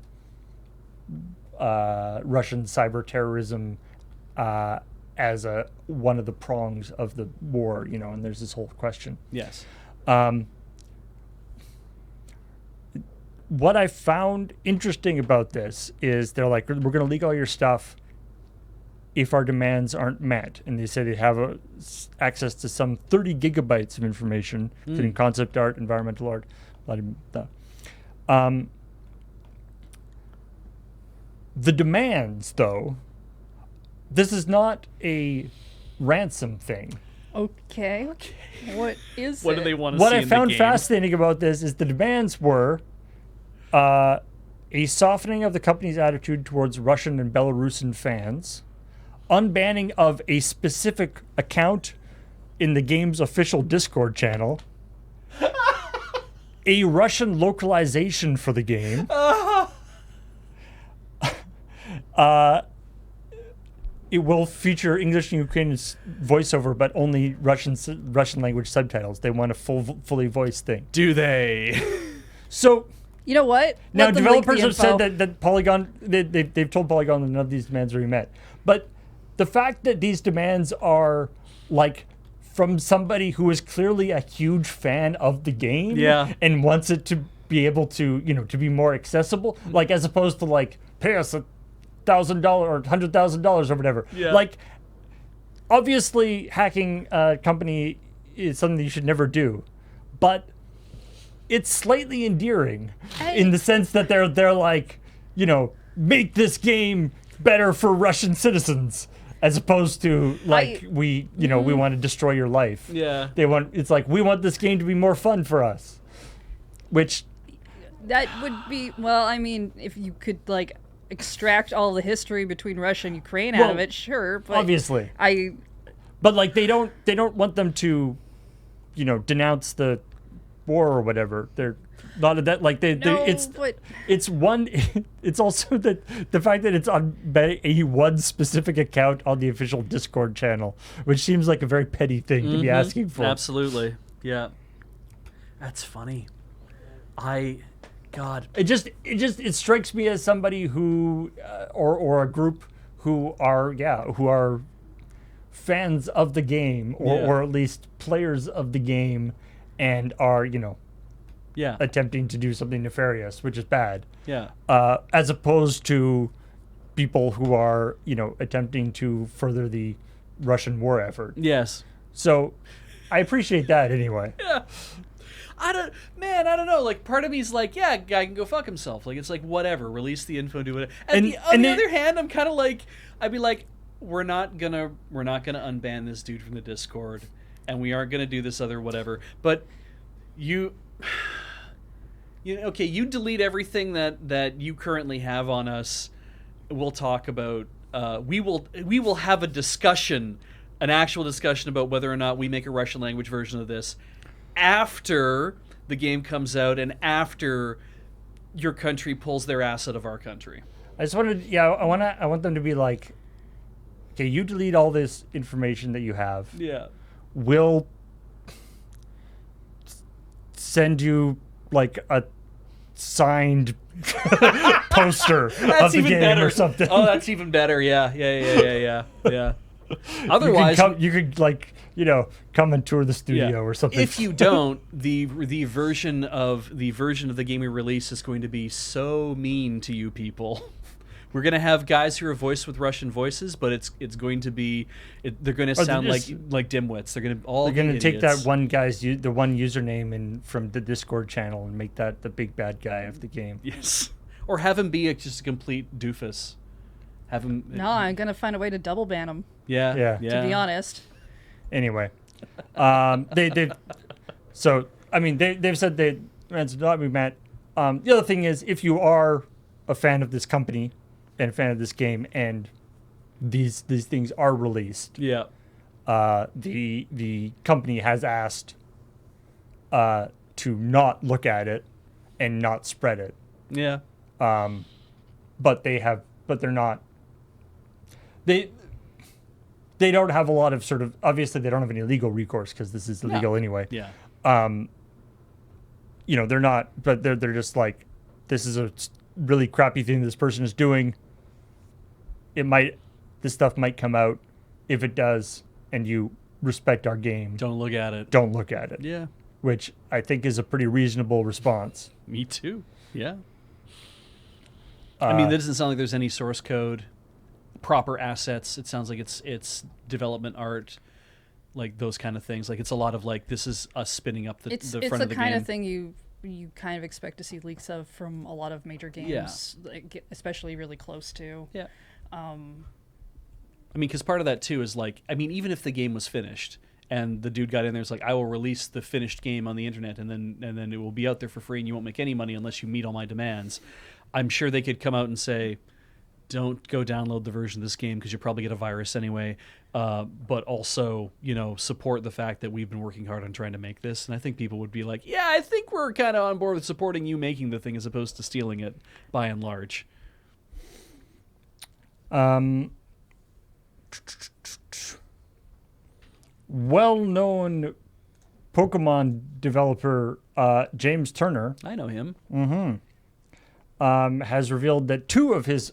Russian cyber terrorism as one of the prongs of the war, and there's this whole question. Yes. What I found interesting about this is they're like, we're going to leak all your stuff if our demands aren't met. And they say they have access to some 30 gigabytes of information, including concept art, environmental art, a lot of stuff. The demands, though, this is not a ransom thing. Okay. What is What it? do they want to What see I in found the game? fascinating about this is the demands were a softening of the company's attitude towards Russian and Belarusian fans, unbanning of a specific account in the game's official Discord channel, a Russian localization for the game, it will feature English and Ukrainian voiceover, but only Russian language subtitles. They want a fully voiced thing. Do they? You know what? Now, Let them leak the developers have info. said that Polygon, they've told Polygon that none of these demands are being met. But the fact that these demands are like from somebody who is clearly a huge fan of the game Yeah. and wants it to be able to, to be more accessible, like as opposed to like pay us $1,000 or $100,000 or whatever. Yeah. Like, obviously, hacking a company is something that you should never do, but it's slightly endearing in the sense that they're like, make this game better for Russian citizens, as opposed to like we want to destroy your life. Yeah. It's like we want this game to be more fun for us, which That would be, well, I mean, if you could like extract all the history between Russia and Ukraine out of it, sure, but obviously, but like they don't want them to, denounce the war or whatever. They're not that like it's one. It's also the fact that it's on one specific account on the official Discord channel, which seems like a very petty thing to be asking for. Absolutely, yeah. That's funny. God. It strikes me as somebody who, or a group who are fans of the game, or at least players of the game, and are attempting to do something nefarious, which is bad. Yeah. As opposed to people who are attempting to further the Russian war effort. Yes. So, I appreciate that anyway. Yeah. I don't know. Like, part of me is like, yeah, guy can go fuck himself. Like, it's like, whatever, release the info, do whatever. On the other hand, I'm kind of like, I'd be like, we're not gonna unban this dude from the Discord, and we aren't gonna do this other whatever. But okay, you delete everything that you currently have on us. We'll talk about. We will have a discussion, an actual discussion about whether or not we make a Russian language version of this after the game comes out and after your country pulls their ass out of our country. I just wanted, I want them to be like, okay, you delete all this information that you have. Yeah. We'll send you like a signed poster of the game better. or something. Oh, that's even better. Yeah. Otherwise, you could come and tour the studio or something. If you don't, the version of the game we release is going to be so mean to you people. We're gonna have guys who are voiced with Russian voices, but it's going to be they're gonna sound like dimwits. They're gonna take that one guy's the one username from the Discord channel and make that the big bad guy of the game. Yes, or have him be just a complete doofus. Have him. No, I'm gonna find a way to double ban him. Yeah. To be honest. Anyway, they've said that's not we met. The other thing is, if you are a fan of this company and a fan of this game, and these things are released, the company has asked to not look at it and not spread it. Yeah. But they're not. They don't have a lot of sort of, obviously they don't have any legal recourse because this is illegal anyway. Yeah. They're not, but they're just like, this is a really crappy thing this person is doing. This stuff might come out. If it does, and you respect our game, don't look at it. Don't look at it. Yeah. Which I think is a pretty reasonable response. Me too. Yeah. That doesn't sound like there's any source code, proper assets. It sounds like it's development art, like those kind of things. Like it's a lot of like, this is us spinning up the front of the game. It's the kind of thing you kind of expect to see leaks of from a lot of major games, especially really close to. Yeah. Because part of that too is like, even if the game was finished and the dude got in there, it's like, I will release the finished game on the internet and then it will be out there for free and you won't make any money unless you meet all my demands. I'm sure they could come out and say, don't go download the version of this game because you'll probably get a virus anyway. But also, support the fact that we've been working hard on trying to make this. And I think people would be like, yeah, I think we're kind of on board with supporting you making the thing as opposed to stealing it by and large. Well-known Pokemon developer James Turner. I know him. Has revealed that two of his,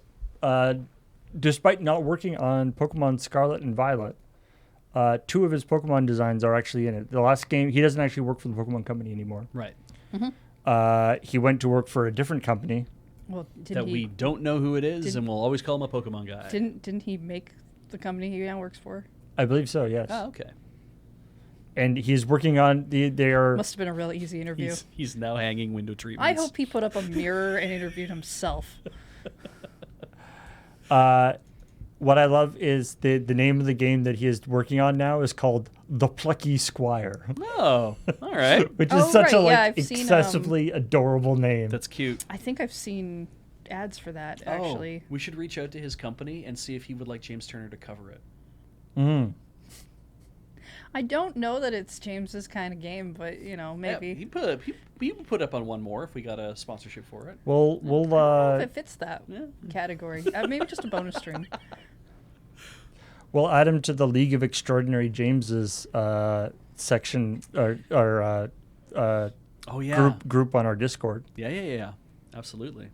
despite not working on Pokemon Scarlet and Violet, two of his Pokemon designs are actually in it. The last game, he doesn't actually work for the Pokemon Company anymore. Right. he went to work for a different company. Well, That we don't know who it is, and we'll always call him a Pokemon guy. didn't he make the company he now works for? I believe so, yes. Oh, okay. And he's working on their. Must have been a real easy interview. He's now hanging window treatments. I hope he put up a mirror and interviewed himself. What I love is the name of the game that he is working on now is called The Plucky Squire, Oh, all right. which is Oh, such right, a yeah, I've seen, excessively adorable name. That's cute. I think I've seen ads for that, actually. Oh, we should reach out to his company and see if he would like James Turner to cover it. Mm. I don't know that it's James's kind of game, but, maybe. Yeah, he put up on one more if we got a sponsorship for it. We'll I don't know if it fits that category. Maybe just a bonus string. we'll add him to the League of Extraordinary Jameses section or Oh yeah. group on our Discord. Yeah. Absolutely.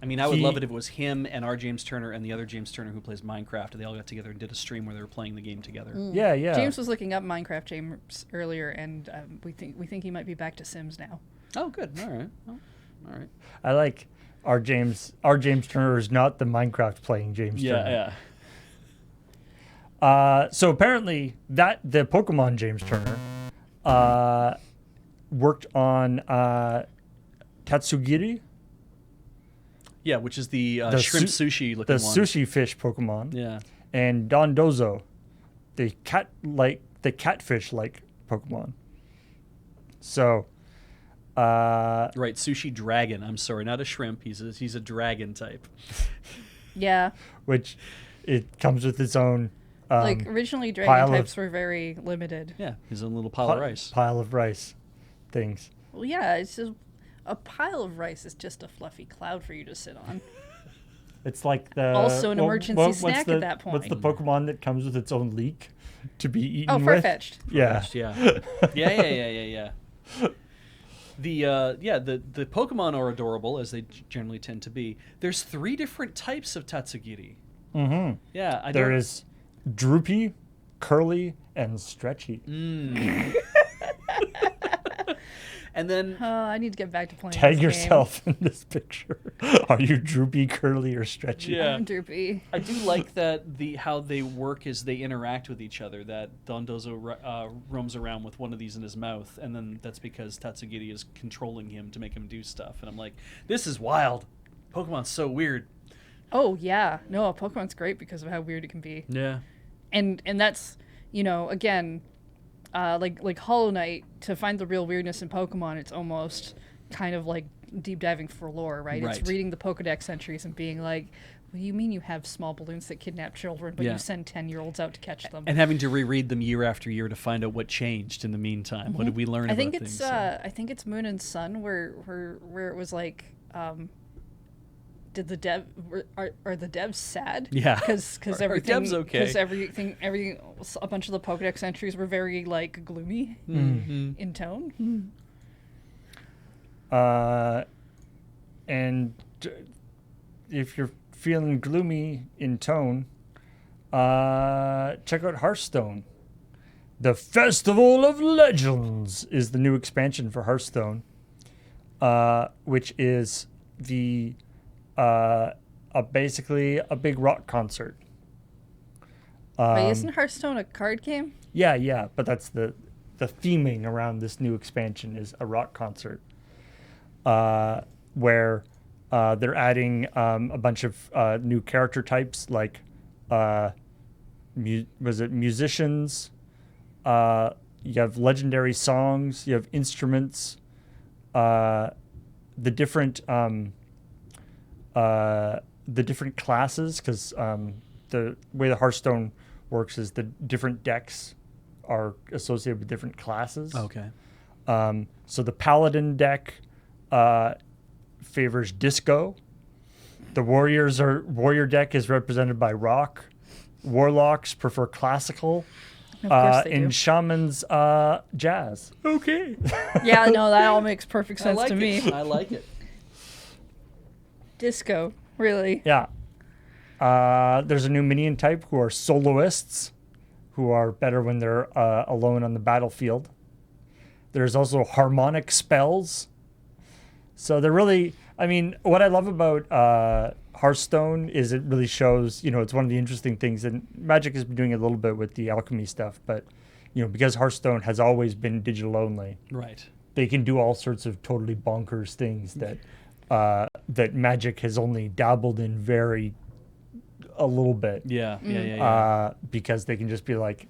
I mean, I would love it if it was him and our James Turner and the other James Turner who plays Minecraft, and they all got together and did a stream where they were playing the game together. Yeah. James was looking up Minecraft James earlier, and we think he might be back to Sims now. Oh, good. All right. All right. I like our James. Our James Turner is not the Minecraft playing James Turner. Yeah. So apparently the Pokemon James Turner worked on Tatsugiri, Yeah, which is the The shrimp su- sushi looking the one. sushi fish Pokemon, Yeah. and Dondozo, the catfish like Pokemon. So, Right, sushi dragon. I'm sorry, not a shrimp. He's a dragon type. Yeah. which it comes with its own Originally, pile dragon of- types were very limited. Yeah, he's a little pile of rice. pile of rice things. Well, yeah, it's just a pile of rice is just a fluffy cloud for you to sit on. It's like the Also an emergency what's snack the- at that What's the point. Pokemon that comes with its own leek to be eaten Oh, with? Farfetch'd. Yeah. Yeah. The Pokemon are adorable, as they generally tend to be. There's 3 different types of Tatsugiri. Mm-hmm. Yeah, There is droopy, curly, and stretchy. And then I need to get back to playing Tag this yourself in this picture. Are you droopy, curly, or stretchy? Yeah. I'm droopy. I do like that how they work is they interact with each other. That Dondozo roams around with one of these in his mouth, and then that's because Tatsugiri is controlling him to make him do stuff. And I'm like, this is wild. Pokemon's so weird. Oh, yeah. No, Pokemon's great because of how weird it can be. Yeah. And that's, again, like Hollow Knight, to find the real weirdness in Pokemon, it's almost kind of like deep diving for lore, right? Right. It's reading the Pokedex entries and being like, what do you mean you have small balloons that kidnap children, but Yeah. you send 10-year-olds out to catch them? And having to reread them year after year to find out what changed in the meantime. What did we learn I about think things? it's I think it's Moon and Sun where it was like did the are the devs sad? Yeah. because Are everything devs okay? because everything a bunch of the Pokedex entries were very like gloomy in tone. And if you're feeling gloomy in tone, check out Hearthstone. The Festival of Legends is the new expansion for Hearthstone, which is basically a big rock concert. Wait, isn't Hearthstone a card game? Yeah, but that's the theming around this new expansion is a rock concert, where they're adding a bunch of new character types like musicians. You have legendary songs. You have instruments. The different classes, because the way the Hearthstone works is the different decks are associated with different classes. Okay. So the Paladin deck favors disco. The warrior deck is represented by rock. Warlocks prefer classical. Of course they and do. shamans jazz. Okay. Yeah, no, that all makes perfect I sense like to it. me. I like it. Disco, really. Yeah. There's a new minion type who are soloists, who are better when they're alone on the battlefield. There's also harmonic spells. So they're really, I mean, what I love about Hearthstone is it really shows, it's one of the interesting things, and Magic has been doing it a little bit with the alchemy stuff, but, because Hearthstone has always been digital only, Right. they can do all sorts of totally bonkers things that that Magic has only dabbled in a little bit. Yeah. Because they can just be like,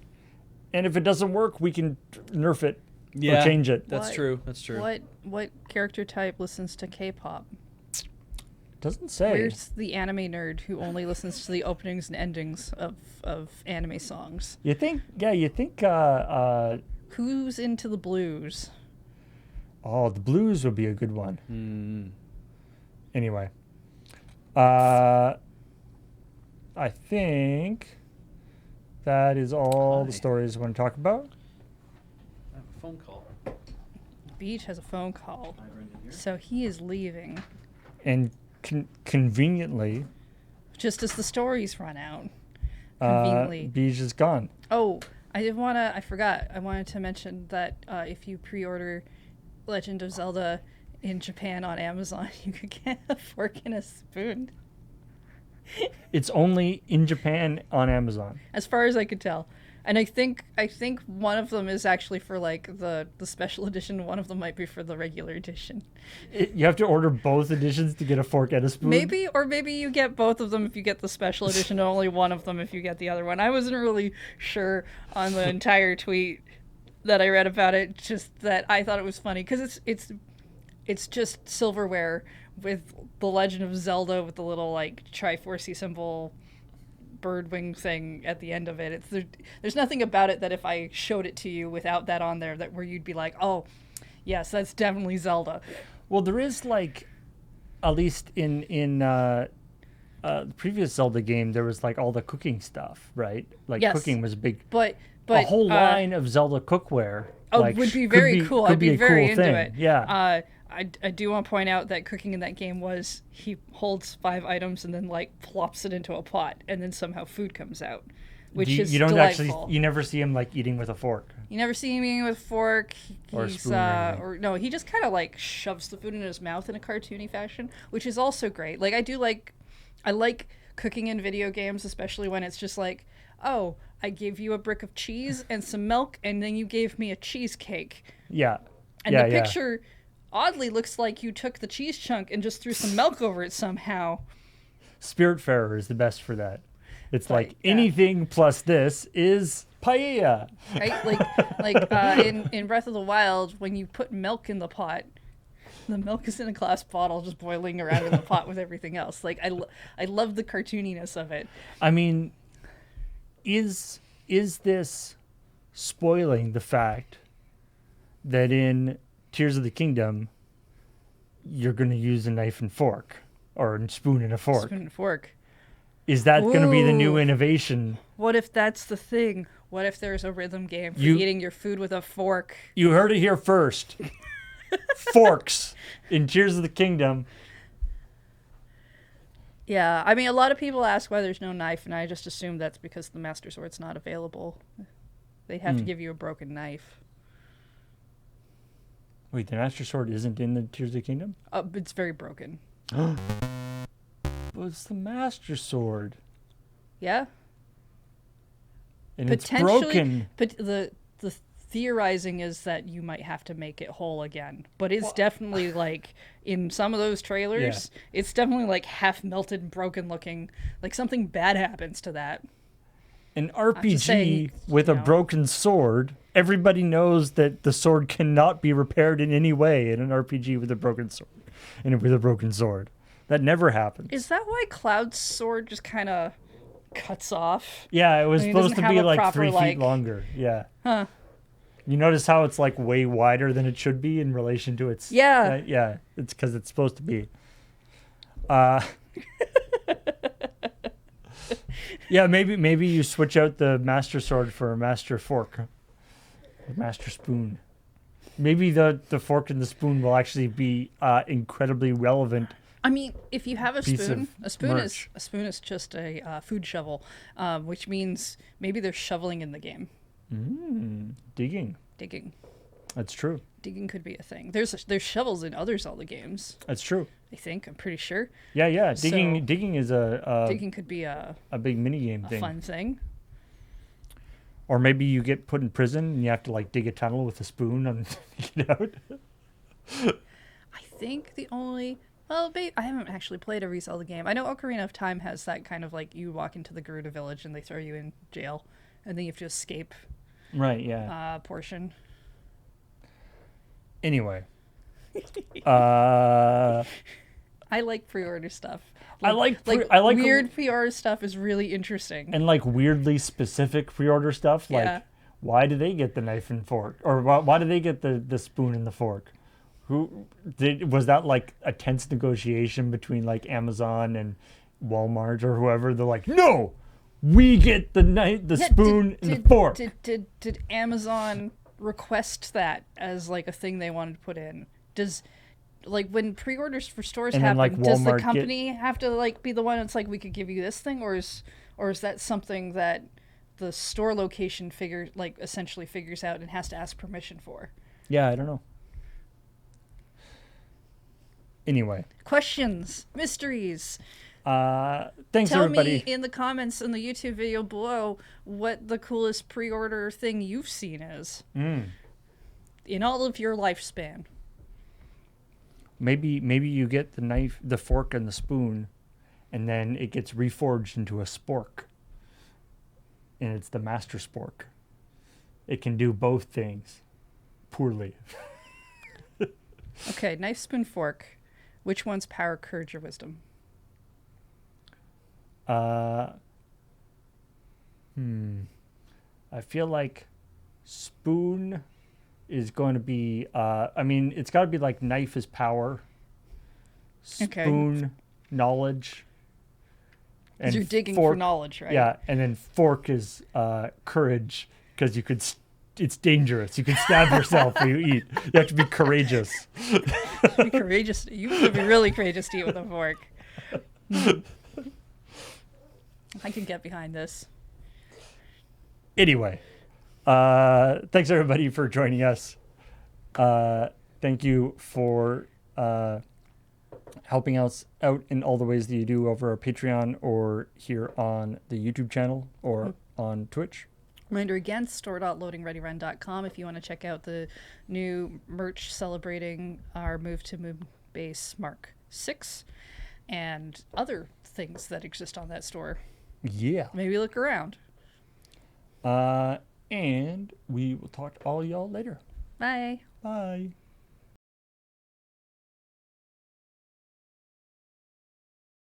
and if it doesn't work, we can nerf it Yeah, or change it. That's true. That's true. What character type listens to K-pop? Doesn't say. Where's the anime nerd who only listens to the openings and endings of anime songs? You think? Who's into the blues? Oh, the blues would be a good one. Mm. Anyway, I think that is all the stories I want to talk about. I have a phone call. Beach has a phone call, so he is leaving. And conveniently, just as the stories run out. Conveniently. Beach is gone. Oh, I forgot. I wanted to mention that if you pre-order Legend of Zelda in Japan on Amazon, you could get a fork and a spoon. It's only in Japan on Amazon. As far as I could tell. And I think one of them is actually for like the special edition. One of them might be for the regular edition. You have to order both editions to get a fork and a spoon? Maybe you get both of them if you get the special edition, and only one of them if you get the other one. I wasn't really sure on the entire tweet that I read about it, just that I thought it was funny because it's just silverware with the Legend of Zelda with the little like Triforce symbol bird wing thing at the end of it. There's nothing about it that if I showed it to you without that on there where you'd be like, oh, yes, that's definitely Zelda. Well, there is like, at least in the previous Zelda game, there was like all the cooking stuff, right? Like yes, cooking was big. But a whole line of Zelda cookware. Would be very cool. I'd be very into it. Yeah. I do want to point out that cooking in that game was he holds 5 items and then like plops it into a pot and then somehow food comes out, which is you don't delightful. You never see him like eating with a fork. You never see him eating with a fork. Or a spoon or no, he just kind of like shoves the food in his mouth in a cartoony fashion, which is also great. Like I like cooking in video games, especially when it's just like, oh, I gave you a brick of cheese and some milk, and then you gave me a cheesecake. Yeah. And the picture oddly looks like you took the cheese chunk and just threw some milk over it somehow. Spiritfarer is the best for that. It's anything plus this is paella. Right? In Breath of the Wild, when you put milk in the pot, the milk is in a glass bottle just boiling around in the pot with everything else. Like I love the cartooniness of it. I mean, is this spoiling the fact that in Tears of the Kingdom you're going to use a knife and fork or a spoon and a fork? Spoon and fork. Is that going to be the new innovation? What if that's the thing? What if there's a rhythm game for eating your food with a fork? You heard it here first. Forks in Tears of the Kingdom. Yeah, I mean, a lot of people ask why there's no knife, and I just assume that's because the Master Sword's not available. They'd have to give you a broken knife. Wait, the Master Sword isn't in the Tears of the Kingdom? It's very broken. But it's the Master Sword. Yeah? And it's broken. But the theorizing is that you might have to make it whole again. But it's definitely like, in some of those trailers, it's definitely like half melted, broken looking. Like something bad happens to that. An RPG with a broken sword, everybody knows that the sword cannot be repaired in any way in an RPG with a broken sword. And with a broken sword. That never happens. Is that why Cloud's sword just kind of cuts off? Yeah, it was supposed to be like 3 feet longer. Yeah. Huh. You notice how it's like way wider than it should be in relation to its... Yeah. Yeah, it's because it's supposed to be. Yeah, maybe you switch out the Master Sword for a Master Fork. A Master Spoon. Maybe the fork and the spoon will actually be incredibly relevant I mean, if you have a Piece spoon, of a spoon is just a food shovel, which means maybe they're shoveling in the game. Digging. Digging. That's true. Digging could be a thing. There's shovels in other Zelda games. That's true. I think. I'm pretty sure. Yeah. So- Digging is a Digging could be a big mini game thing. fun thing. Or maybe you get put in prison and you have to like dig a tunnel with a spoon and get out. I think the only I haven't actually played every Zelda game. I know Ocarina of Time has that kind of like you walk into the Gerudo village and they throw you in jail, and then you have to escape. Right. Yeah. Portion. Anyway. I like pre-order stuff. I like weird pre-order stuff is really interesting. And like weirdly specific pre-order stuff. Like, Yeah. why do they get the knife and fork, or why do they get the spoon and the fork? Was that like a tense negotiation between like Amazon and Walmart or whoever? They're like, no, we get the knife, the spoon, and the fork. Did Amazon request that as like a thing they wanted to put in? Does like when pre-orders for stores And then, happen, like, does the Walmart company have to like be the one that's like, we could give you this thing, or is that something that the store location essentially figures out and has to ask permission for? Yeah, I don't know. Anyway, Questions, mysteries. thanks Tell everybody. me in the comments in the YouTube video below what the coolest pre-order thing you've seen is in all of your lifespan. Maybe you get the knife, the fork, and the spoon, and then it gets reforged into a spork, and it's the master spork. It can do both things poorly. Okay, knife, spoon, fork. Which one's power, courage, or wisdom? I feel like spoon is going to be. I mean, it's got to be like knife is power. Okay. Spoon, knowledge. Because you're digging for knowledge, right? Yeah, and then fork is courage because you could. It's dangerous. You can stab yourself when you eat. You have to be courageous. Be courageous. You would be really courageous to eat with a fork. I can get behind this. Anyway, thanks everybody for joining us. Thank you for helping us out in all the ways that you do over our Patreon or here on the YouTube channel or on Twitch. Reminder again, store.loadingreadyrun.com if you want to check out the new merch celebrating our move to Moonbase Mark 6 and other things that exist on that store. Yeah. Maybe look around. And we will talk to all y'all later. Bye. Bye.